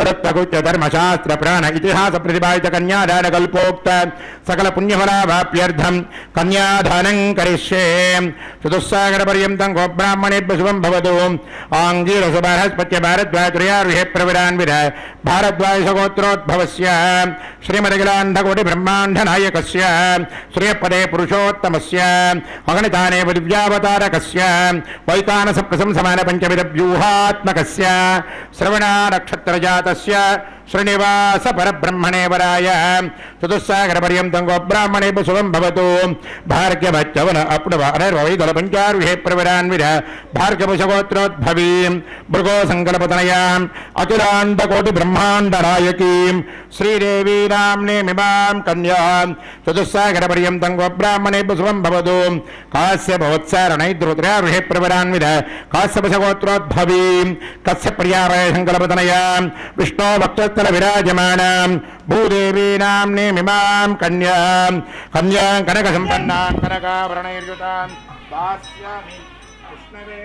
रत्नकुच्च धर्मशास्त्र प्राण इतिहास प्रतिपादित कन्यादानकल्पोक्त सकल पुण्यफलावाप्यर्थं कन्यादानं करिष्ये चतुस्सागरपर्यन्तं गोब्राह्मणेभ्यः शुभं भवतु आङ्गीरसुबृहस्पत्य भारद्वाजत्रयार्हे प्रविरान्वित भारद्वाजगोत्रोद्भवस्य श्रीमदखिलाण्डकोटि ब्रह्माण्डनायकस्य श्रियपदे पुरुषोत्तमस्य अगणितानेव दिव्यावतारकस्य वैतानसप्रसंसमान पंचविधव्यूहात्मकस्य श्रवणा नक्षत्रजातस्य శ్రీనివాస పరబ్రహ్మణే వరాయ చతుస్సాగరపర్యంతం గోబ్రాహ్మణే శుభం భవతు భార్గవచ్చవన అప్నవైదల పంచారుహే ప్రవరాన్విర భార్గవశగోత్రోద్భవీం భృగో సంకల్పతనయాం అఖిలాండకోటి బ్రహ్మాండనాయకీం శ్రీదేవీ నామ్నేమిమాం కన్యాం చతుస్సాగరపర్యంతం గోబ్రాహ్మణే శుభం భవతు కాశ్యపవత్సారణైద్రుత్రారుహే ప్రవరాన్విర కాశ్యపశగోత్రోద్భవీం కశ్యప్రియావయ సంకల్పతనయాం విష్ణో వక్షస్థల విరాజమానాం భూదేవీ నామ్నేమిమాం కన్యాం కన్యాం కనక సంపన్నాం కనకాభరణైర్యుతాం దాస్యామి కృష్ణవే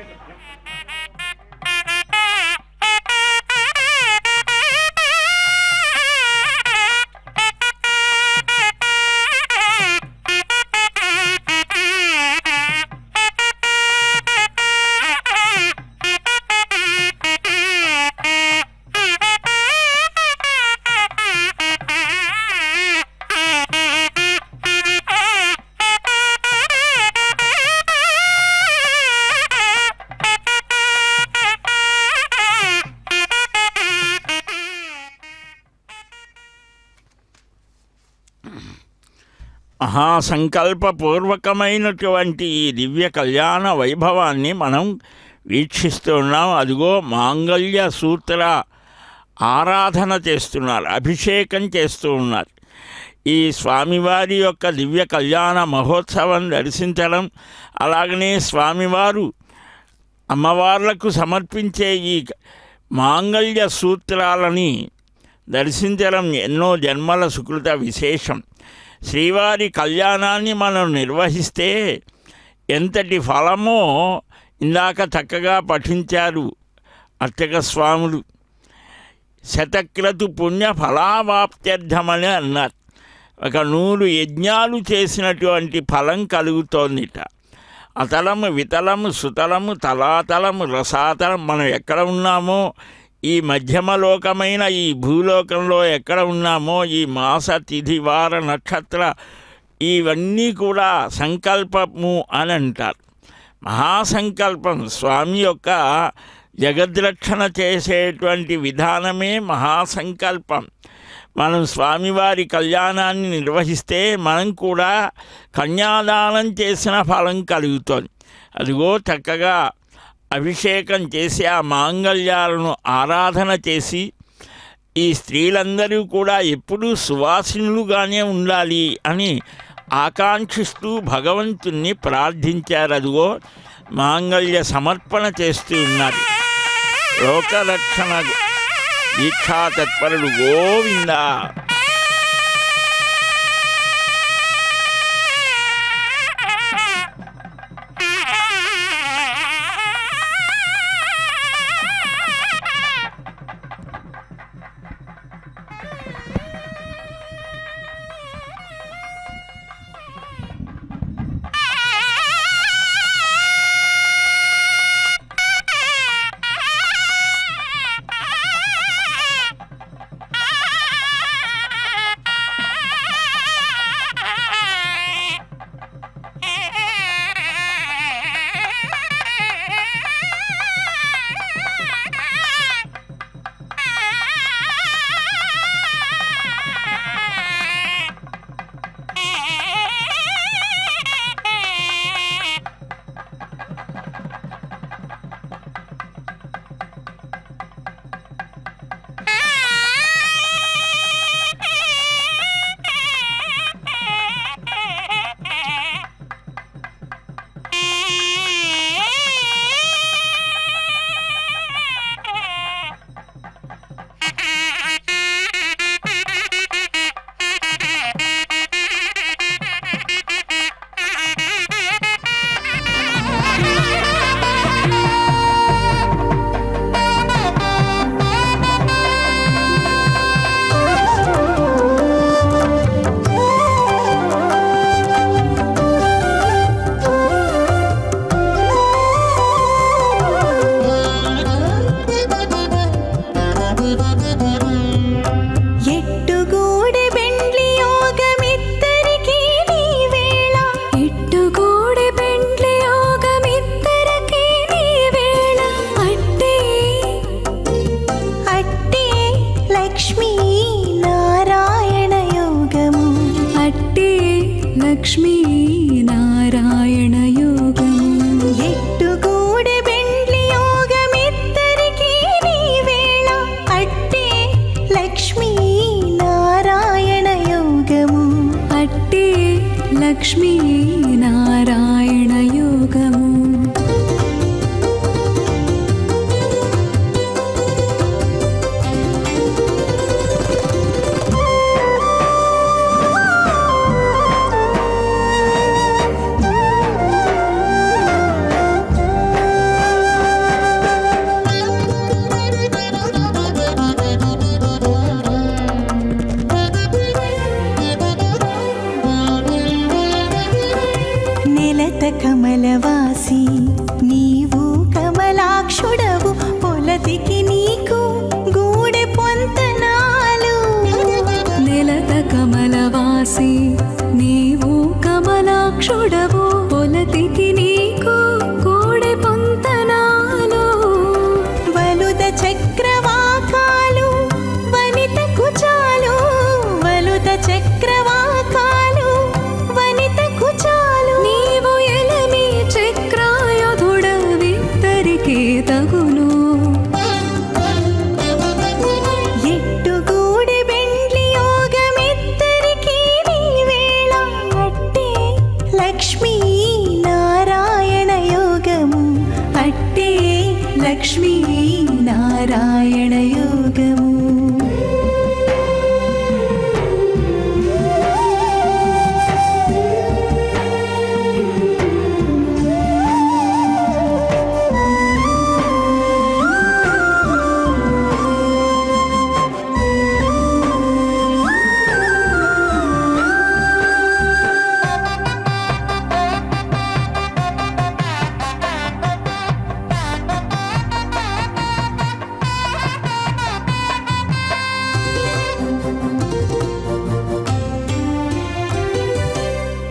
మహాసంకల్పపూర్వకమైనటువంటి ఈ దివ్య కళ్యాణ వైభవాన్ని మనం వీక్షిస్తూ ఉన్నాం. అదిగో మాంగళ్య సూత్ర ఆరాధన చేస్తున్నారు, అభిషేకం చేస్తూ ఉన్నారు. ఈ స్వామివారి యొక్క దివ్య కళ్యాణ మహోత్సవం దర్శించడం, అలాగనే స్వామివారు అమ్మవార్లకు సమర్పించే ఈ మాంగళ్య సూత్రాలని దర్శించడం ఎన్నో జన్మల సుకృత విశేషం. శ్రీవారి కళ్యాణాన్ని మనం నిర్వహిస్తే ఎంతటి ఫలమో ఇందాక చక్కగా పఠించారు అర్చక స్వాములు. శతక్రతు పుణ్య ఫలావాప్త్యర్థమని అన్నారు. 100 యజ్ఞాలు చేసినటువంటి ఫలం కలుగుతోందిట. అతలము వితలము సుతలము తలాతలము రసాతలం. మనం ఎక్కడ ఉన్నామో, ఈ మధ్యమలోకమైన ఈ భూలోకంలో ఎక్కడ ఉన్నామో, ఈ మాస తిథి వార నక్షత్ర ఇవన్నీ కూడా సంకల్పము అని అంటారు. మహాసంకల్పం స్వామి యొక్క జగద్రక్షణ చేసేటువంటి విధానమే మహాసంకల్పం. మనం స్వామివారి కళ్యాణాన్ని నిర్వహిస్తే మనం కూడా కన్యాదానం చేసిన ఫలం కలుగుతుంది. అదిగో చక్కగా అభిషేకం చేసి ఆ మాంగళ్యాలను ఆరాధన చేసి ఈ స్త్రీలందరూ కూడా ఎప్పుడూ సువాసినులుగానే ఉండాలి అని ఆకాంక్షిస్తూ భగవంతుణ్ణి ప్రార్థించారు. అదిగో మాంగళ్య సమర్పణ చేస్తూ ఉన్నారు. లోకరక్షణ దీక్షా తత్పరుడు గోవింద. నారాయణ యోగము ఎట్టుగూడె బెండ్లి యోగమిద్దరికీ నీ వేళ అట్టే లక్ష్మీ నారాయణ యోగము అట్టే లక్ష్మీ నారాయణ యోగము కమలవాసి నీవు కమలాక్షుడవు పొలతికి నీకు గూడె పొంతనాలు నెలత కమలవాసి నీవు కమలాక్షుడవు పొలతికి నీకు గూడె పొంతనాలు వలుద చక్రవాకాలు వనిత కుచాలు వలుద చక్రవాకాలు వనిత కుచాలు నీవు ఎలమి చక్రాయుధుడవిద్దరికీ తగును ఎట్టుగూడె బెండ్లి యోగమిద్దరికీ నీ వేళ అట్టే లక్ష్మీ నారాయణ యోగము అట్టే లక్ష్మీ నారాయణ యోగము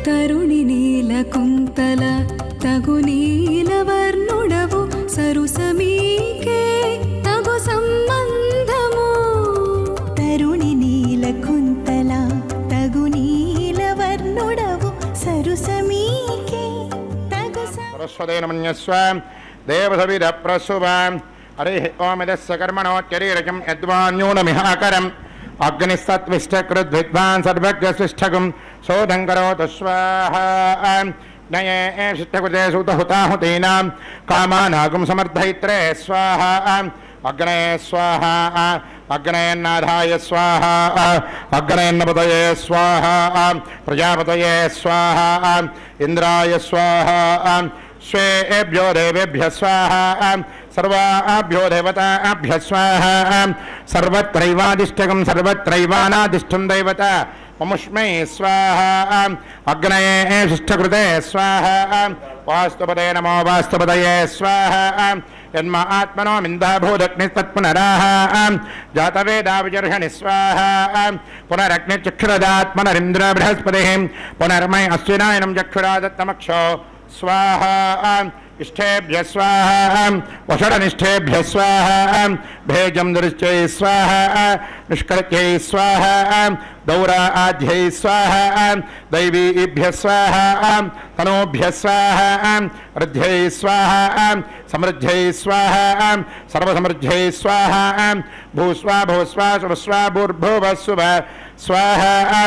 తరుణి నీల కుంతల తగు నీలవర్ణుడవు సరుసమీకే తగు సంబంధము తరుణి నీల కుంతల తగు నీలవర్ణుడవు సరుసమీకే తగు సరస్వతేనమన్యస్వ దేవసవిద ప్రసువ హరి ఓమిదస్య కర్మణోత్యరీరకం యద్వాన్యూనమిహాకరం అగ్నిస్తత్విష్టకృద్విద్వాన్ సర్వజ్ఞస్విష్టకం శోధం కరోతు స్వాహా నయే శిష్టకృతే సూతహుతాహుతీనాం కామానాగం సమర్థయిత్రే స్వాహా అగ్నయే స్వాహా అగ్నయన్నాధాయ స్వాహా అగ్నయన్నపతయే స్వాహా ప్రజాపతయే స్వాహా ఇంద్రాయ స్వాహా స్వేభ్యో దేవేభ్య స్వాహా సర్వాభ్యో దేవతాభ్య స్వాహా సర్వత్రైవాదిష్టకం సర్వత్రైవానాదిష్టం దైవత మముష్మై స్వాహా అగ్నయే శిష్టకృతే స్వాహా వాస్తుపదయ నమో వాస్తుపదయే స్వాహా యన్మ ఆత్మనో మిందాభూదగ్నిస్తత్పునరాహ జాతవేదా విజర్హణి స్వాహా పునరగ్నిచక్షురదాత్మనరింద్ర బృహస్పతి పునర్మై అశ్వినాయనం చక్షురాదత్తమక్షో స్వాహా ఇష్టేభ్య స్వాహా వషడనిష్టేభ్య స్వాహా భేజం దృశ్చై స్వాహా నిష్కృత్యై స్వాహా దౌరాధ్యై స్వాహా దైవీభ్య స్వాహా తనోభ్య స్వాహా వృద్ధ్యై స్వాహా సమృద్ధ్యై స్వాహా సర్వసమృద్ధ్యై స్వాహా భూస్వా భూస్వా శుభస్వా భూర్భువస్సువ స్వాహా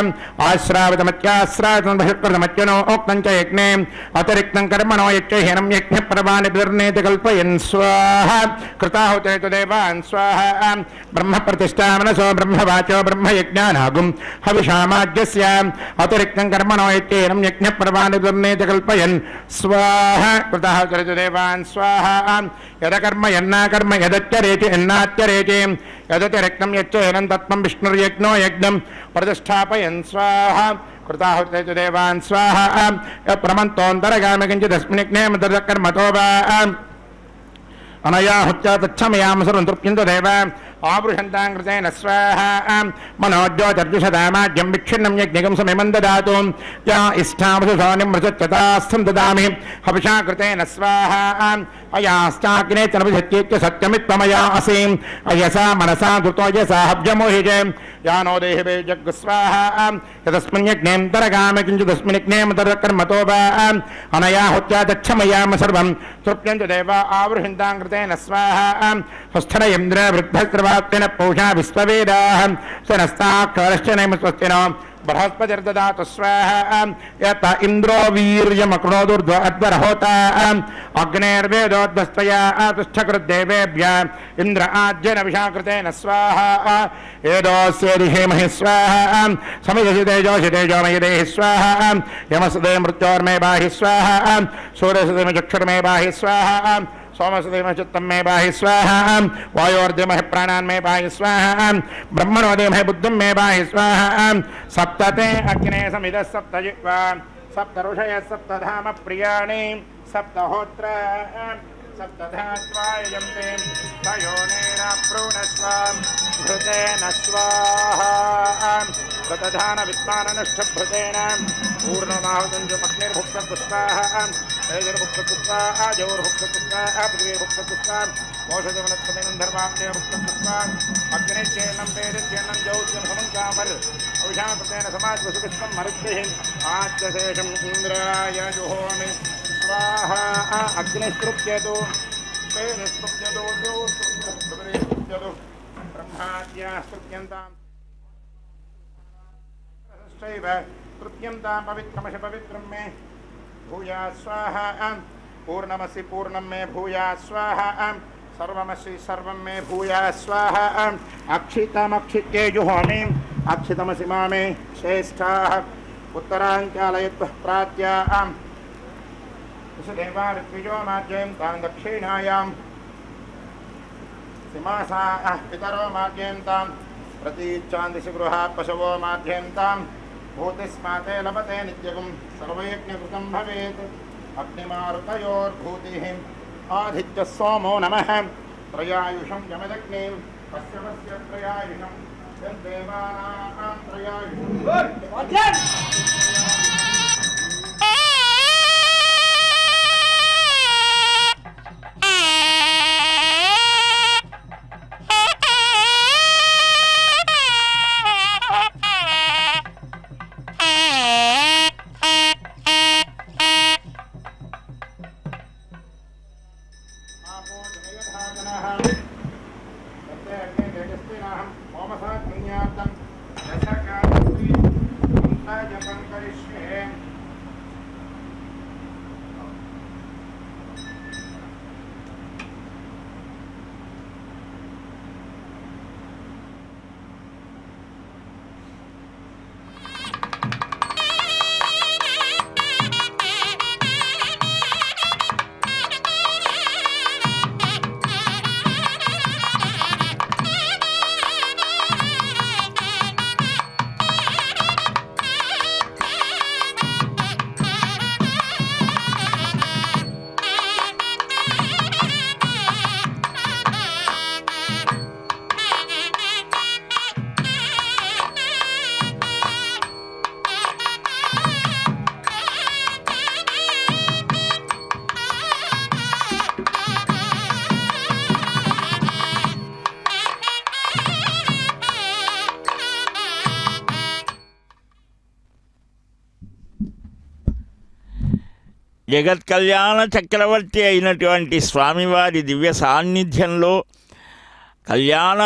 ఆశ్రావితమత్యాశ్రావితమత్యనో ఓక్తం చ యజ్ఞే అతిరిక్తం కర్మణో యజ్ఞహీనం యజ్ఞప్రవాణి పితర్నేతి కల్పయన్ స్వాహా కృతాహుతేతు దేవాన్ స్వాహా బ్రహ్మ ప్రతిష్టా మనసో బ్రహ్మవాచో బ్రహ్మయజ్ఞానాగుం హవిషామాజ్యస్య అతిరిక్తం కర్మణో యజ్ఞహీనం యజ్ఞప్రవాణి పితర్నేతి కల్పయన్ స్వాహా కృతాహుతేతు దేవాన్ స్వాహా యదకర్మ యన్నాకర్మ యదత్యరేతి యన్నాత్యరేతి యదతిరిక్తం యచ్చహీనం తత్వం విష్ణుర్యజ్ఞో యజ్ఞం ప్రతిష్టాపయన్ స్వాహా కృతాహుతేతు దేవాన్ స్వాహా ప్రమంతోంతరగామి కించిదస్మిన్యజ్ఞే మతకర్మతో వా అనయాహుత్యా తచ్చమయామ సర్వం తృప్యంతు దేవ ఆవృషంతాం కృతేన స్వాహా మనోజ్యోతిర్జుషదామాజ్యం విచ్ఛిన్నం యజ్ఞకం సమయమం దదాతు యా ఇష్టామృషోనిం మృతత్యతాస్థం దదామి హవిషా కృతేన స్వాహా అయాశ్చాగ్నే తనవిధత్యేత్య సత్యమిత్వమయా అసీం అయసా మనసా ధృతో యసా హవ్యమోహిజే యానో దేహి జగ్గు స్వాహా యతస్మిన్ యజ్ఞేం తరగామి కించిదస్మిన్ యజ్ఞేం తరకర్మతో వా అనయా హుత్యాదచ్చమయామ సర్వం తృప్యంతు దేవ ఆవృహింతాం కృతేన స్వాహా స్వస్థన ఇంద్ర వృద్ధస్రవాక్తిన పౌషా విశ్వవేదాః స్వనస్తాక్షరశ్చ నైమ స్వస్తినో బృహస్పతిర్దదాతు స్వాహా యత ఇంద్రో వీర్యమక్రోదుర్ధ్వ అద్వరహోతా అగ్నేర్వేదోద్వస్తయా ఆతిష్ఠకృద్దేవేభ్య ఇంద్ర ఆజ్యన విషాకృతేన స్వాహా ఏదోస్యేదిహేమహి స్వాహా సమిదసి తేజోసి తేజోమయి దేహి స్వాహా యమసదే మృత్యోర్మే బాహి స్వాహా సూర్యసదేమ చక్షుర్మే బాహి స్వాహా सोमसदेव चित्तं मे पाहि स्वाहा वायोर्देमहि प्राणान् मे पाहि स्वाहा ब्रह्मणो देमहि बुद्धिं मे पाहि स्वाहा सप्तते अग्ने समिदः सप्त जिह्वा सप्त ऋषयः सप्तधाम प्रियाणि सप्तहोत्र सप्तधात्वायन्ते तयोनेराप्रूणस्व घृतेन स्वाहा गतधान विद्माननष्टभृतेन पूर्णमाहुतञ्जुमग्निर्भुक्तपुष्पाः तैर्भुक्तपुष्पाः जौर्भुक्तपुष्पाः पृथिवीर्भुक्तपुष्पाः औषधवनस्पतिनं धर्माग्नेर्भुक्तपुष्पाः अग्निश्चेन्नं वेदश्चेन्नं जौत्यं समङ्कामर् अविषाकृतेन समाजवसुपुष्पं मरुद्भिः आद्यशेषम् इन्द्राय जुहोमि स्वाहा अग्निस्तृप्यतु वेदस्तृप्यतु जौस्तृप्यतु ब्रह्माद्याः स्तृप्यन्ताम् तृप्यन्तां पवित्रमशि पवित्रं मे भूया स्वाहा पूर्णमसि पूर्णं मे भूया स्वाहा सर्वमसि सर्वं मे भूया स्वाहा अक्षितमक्षित्ये जुहोमि अक्षितमसि मामे श्रेष्ठाः उत्तराञ्चालयत्वः प्राच्यां देवा ऋत्विजो माध्यं तां दक्षिणायां सिमासाः पितरो माध्यं तां प्रतीच्छान्दिशि गृहा पशवो माध्यं तां भूतिस्माते लभते नित्यगुं सर्वयज्ञकृतं भवेत् अग्निमारुतयोर्भूतिः आदित्यः सोमो नमः त्रयायुषं यमदग्निं पश्यवस्य त्रयायुषं यद्देवानां त्रयायुषं జగత్ కళ్యాణ చక్రవర్తి అయినటువంటి స్వామివారి దివ్య సాన్నిధ్యంలో కళ్యాణ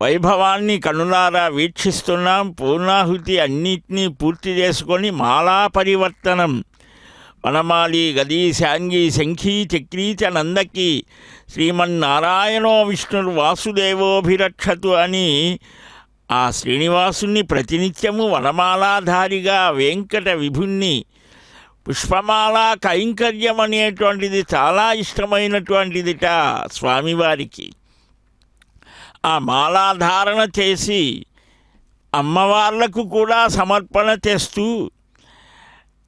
వైభవాన్ని కనులారా వీక్షిస్తున్నాం. పూర్ణాహుతి అన్నిటినీ పూర్తి చేసుకొని మాలా పరివర్తనం వనమాలి గదీ శాంగి శంఖీ చక్రీ చ నందకి శ్రీమన్నారాయణో విష్ణుర్ వాసుదేవోభిరక్షతు అని ఆ శ్రీనివాసుని ప్రతినిత్యము వనమాలాధారిగా వెంకట విభుణ్ణి పుష్పమాల కైంకర్యం అనేటువంటిది చాలా ఇష్టమైనటువంటిదిట స్వామివారికి. ఆ మాలాధారణ చేసి అమ్మవార్లకు కూడా సమర్పణ చేస్తూ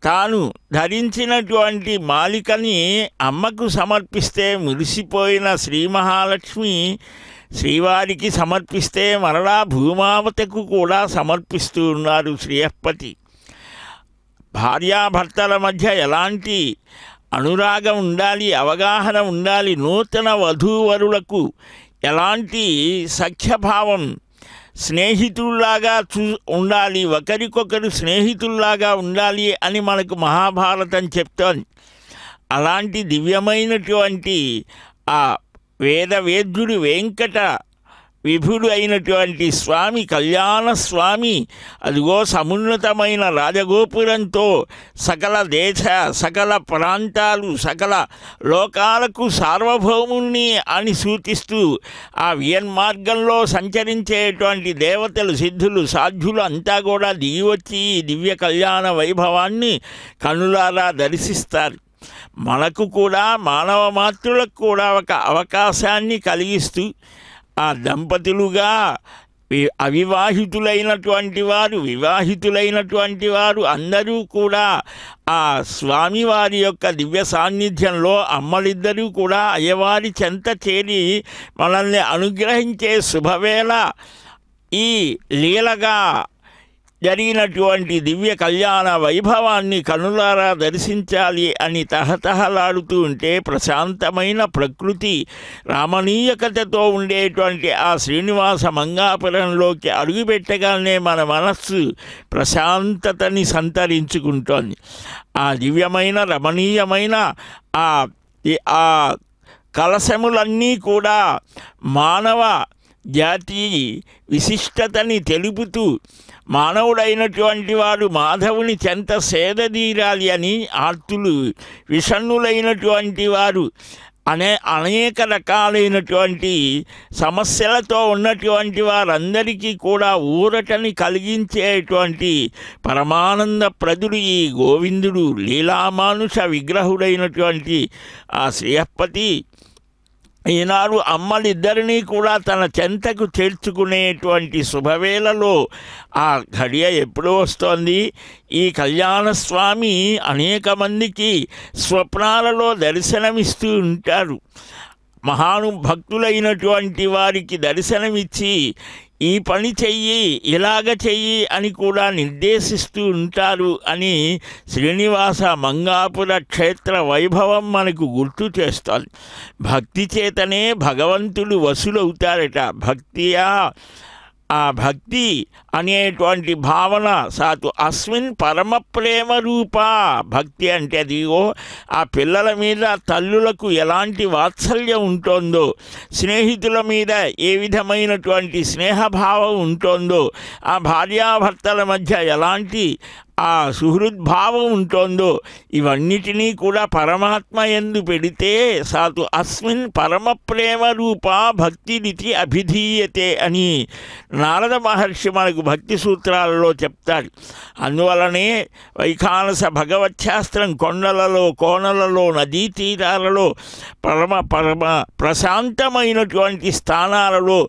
తాను ధరించినటువంటి మాలికని అమ్మకు సమర్పిస్తే మురిసిపోయిన శ్రీ మహాలక్ష్మి శ్రీవారికి సమర్పిస్తే మరలా భూమావతకు కూడా సమర్పిస్తూ ఉన్నారు శ్రీయపతి. భార్యాభర్తల మధ్య ఎలాంటి అనురాగం ఉండాలి, అవగాహన ఉండాలి, నూతన వధూవరులకు ఎలాంటి సఖ్యభావం, స్నేహితుల్లాగా ఉండాలి, ఒకరికొకరు స్నేహితుల్లాగా ఉండాలి అని మనకు మహాభారతం చెప్తోంది. అలాంటి దివ్యమైనటువంటి ఆ వేదవేద్యుడు వెంకట విభుడు అయినటువంటి స్వామి, కళ్యాణ స్వామి, అదిగో సమున్నతమైన రాజగోపురంతో సకల దేశ సకల ప్రాంతాలు సకల లోకాలకు సార్వభౌముణ్ణి అని సూచిస్తూ ఆ వియన్మార్గంలో సంచరించేటువంటి దేవతలు, సిద్ధులు, సాధ్యులు అంతా కూడా దిగి వచ్చి ఈ దివ్య కళ్యాణ వైభవాన్ని కనులారా దర్శిస్తారు. మనకు కూడా మానవ మాతృలకు కూడా ఒక అవకాశాన్ని కలిగిస్తూ ఆ దంపతులుగా అవివాహితులైనటువంటి వారు, వివాహితులైనటువంటి వారు అందరూ కూడా ఆ స్వామివారి యొక్క దివ్య సాన్నిధ్యంలో అమ్మలిద్దరూ కూడా అయ్యవారి చెంత చేరి మనల్ని అనుగ్రహించే శుభవేళ ఈ లీలగా జరిగినటువంటి దివ్య కళ్యాణ వైభవాన్ని కనులారా దర్శించాలి అని తహతహలాడుతూ ఉంటే ప్రశాంతమైన ప్రకృతి రామణీయకతతో ఉండేటువంటి ఆ శ్రీనివాస మంగాపురంలోకి అడుగుపెట్టగానే మన మనస్సు ప్రశాంతతని సంతరించుకుంటోంది. ఆ దివ్యమైన రమణీయమైన ఆ కలశములన్నీ కూడా మానవ జాతి విశిష్టతని తెలుపుతూ మానవుడైనటువంటి వాడు మాధవుని చెంత సేదదీరాలి అని ఆర్తులు విషణ్ణులైనటువంటి వారు అనేక రకాలైనటువంటి సమస్యలతో ఉన్నటువంటి వారందరికీ కూడా ఊరటని కలిగించేటువంటి పరమానంద ప్రదుడు ఈ గోవిందుడు, లీలామానుష విగ్రహుడైనటువంటి ఆ శ్రీయపతి ఈనాడు అమ్మలిద్దరినీ కూడా తన చెంతకు చేర్చుకునేటువంటి శుభవేళలో ఆ ఘడియ ఎప్పుడు వస్తోంది? ఈ కళ్యాణస్వామి అనేక మందికి స్వప్నాలలో దర్శనమిస్తూ ఉంటారు. మహానుభక్తులైనటువంటి వారికి దర్శనమిచ్చి ఈ పని చెయ్యి, ఇలాగ చెయ్యి అని కూడా నిర్దేశిస్తూ ఉంటారు అని శ్రీనివాస మంగాపుర క్షేత్ర వైభవం మనకు గుర్తు చేస్తోంది. భక్తి చేతనే భగవంతుడు వసులవుతారట. ఆ భక్తి అనేటువంటి భావన సాతు అస్మిన్ పరమ ప్రేమ రూప. భక్తి అంటే అదిగో ఆ పిల్లల మీద తల్లులకు ఎలాంటి వాత్సల్యం ఉంటుందో, స్నేహితుల మీద ఏ విధమైనటువంటి స్నేహభావం ఉంటుందో, ఆ భార్యాభర్తల మధ్య ఎలాంటి ఆ సుహృద్భావం ఉంటుందో, ఇవన్నిటినీ కూడా పరమాత్మ యందు పెడితే సాతు అస్మిన్ పరమ ప్రేమ రూప భక్తిరితి అభిధీయతే అని నారద మహర్షి మనకు భక్తి సూత్రాలలో చెప్తాడు. అందువలనే వైఖానస భగవత్శాస్త్రం కొండలలో, కోనలలో, నదీ తీరాలలో, పరమ ప్రశాంతమైనటువంటి స్థానాలలో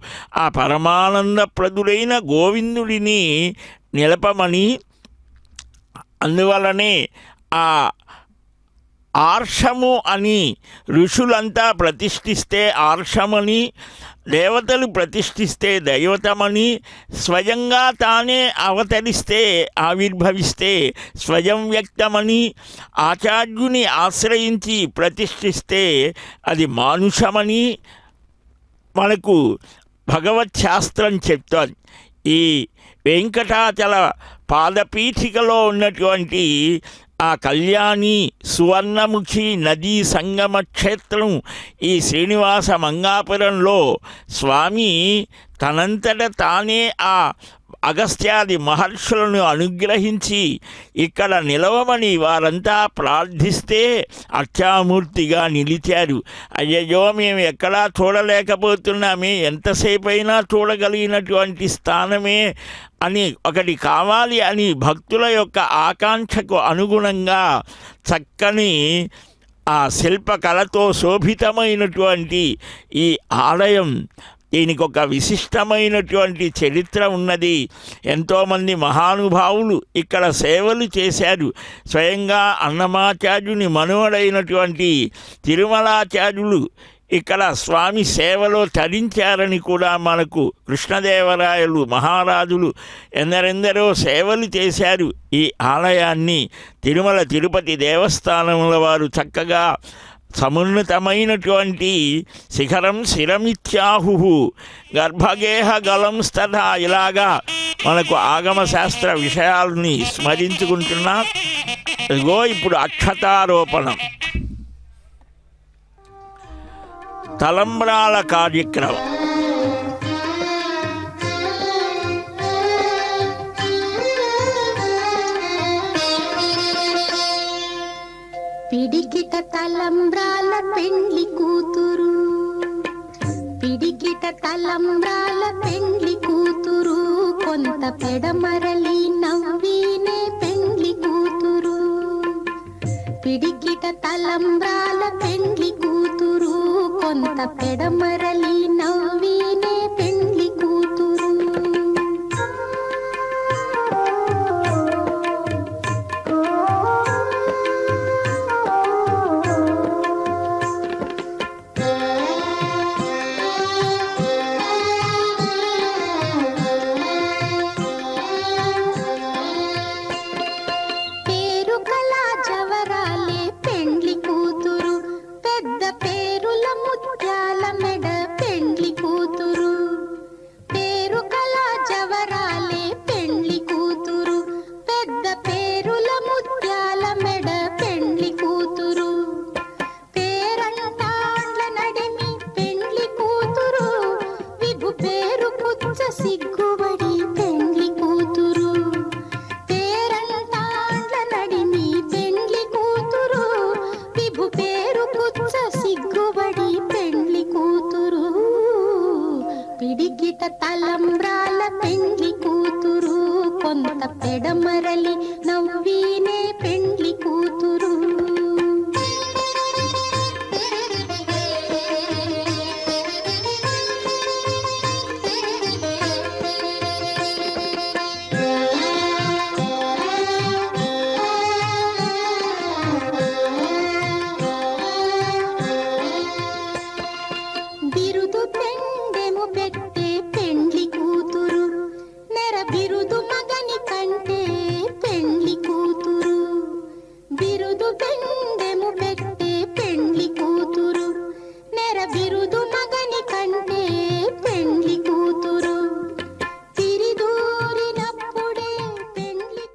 ఆ పరమానందప్రదుడైన గోవిందుడిని నిలపమని, అందువలనే ఆ ఆర్షము అని ఋషులంతా ప్రతిష్ఠిస్తే ఆర్షమని, దేవతలు ప్రతిష్ఠిస్తే దైవతమని, స్వయంగా తానే అవతరిస్తే ఆవిర్భవిస్తే స్వయం వ్యక్తమని, ఆచార్యుని ఆశ్రయించి ప్రతిష్ఠిస్తే అది మానుషమని మనకు భగవత్శాస్త్రం చెప్తోంది. ఈ వెంకటాచల పాదపీఠికలో ఉన్నటువంటి ఆ కళ్యాణి సువర్ణముఖి నదీ సంగమ క్షేత్రం ఈ శ్రీనివాస మంగాపురంలో స్వామి తనంతట తానే ఆ అగస్త్యాది మహర్షులను అనుగ్రహించి ఇక్కడ నిలవమని వారంతా ప్రార్థిస్తే అర్చామూర్తిగా నిలిచారు. అయ్యయ్యో మేము ఎక్కడా చూడలేకపోతున్నామే, ఎంతసేపైనా చూడగలిగినటువంటి స్థానమే అని ఒకటి కావాలి అని భక్తుల యొక్క ఆకాంక్షకు అనుగుణంగా చక్కని ఆ శిల్పకళతో శోభితమైనటువంటి ఈ ఆలయం, దీనికి ఒక విశిష్టమైనటువంటి చరిత్ర ఉన్నది. ఎంతోమంది మహానుభావులు ఇక్కడ సేవలు చేశారు. స్వయంగా అన్నమాచార్యుని మనవడైనటువంటి తిరుమలాచార్యులు ఇక్కడ స్వామి సేవలో తరించారని కూడా మనకు కృష్ణదేవరాయలు మహారాజులు ఎందరెందరో సేవలు చేశారు. ఈ ఆలయాన్ని తిరుమల తిరుపతి దేవస్థానముల వారు చక్కగా సమున్నతమైనటువంటి శిఖరం శిరమిత్యాహు గర్భగేహ గలం స్తథా ఇలాగా మనకు ఆగమశాస్త్ర విషయాలని స్మరించుకుంటున్నాం. ఇదిగో ఇప్పుడు అక్షతారోపణం తలంబ్రాల కార్యక్రమం. పిడికిట తలంబ్రాల పెండ్లి కూతురు, పిడికిట తలంబ్రాల పెండ్లి కూతురు, కొంత పెడమరలి నవ్వీనే పెండ్లి కూతురు. పిడికిట తలంబ్రాల పెండ్లి కూతురు, కొంత పెడమరలి నవ్వీనే పెండ్లి కూతురు. తలంబ్రాల పెండ్లి కూతురు, కొంత పెడమరలి నవ్వీనే పెండ్లి కూతురు. బిరుదు పెండెము పెట్టే పెండ్లి కూతురు, నెర బిరుదు మగని కంటే పెండ్లి కూతురు. బిరుదు పెండెము పెట్టే పెండ్లి కూతురు, నెర బిరుదు మగని కంటే పెండ్లి కూతురు. తిరిదూరినప్పుడే పెండ్లి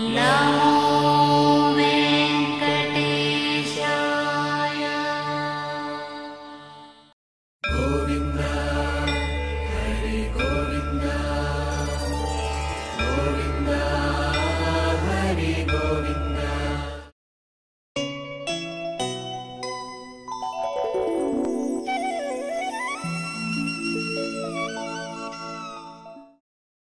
Now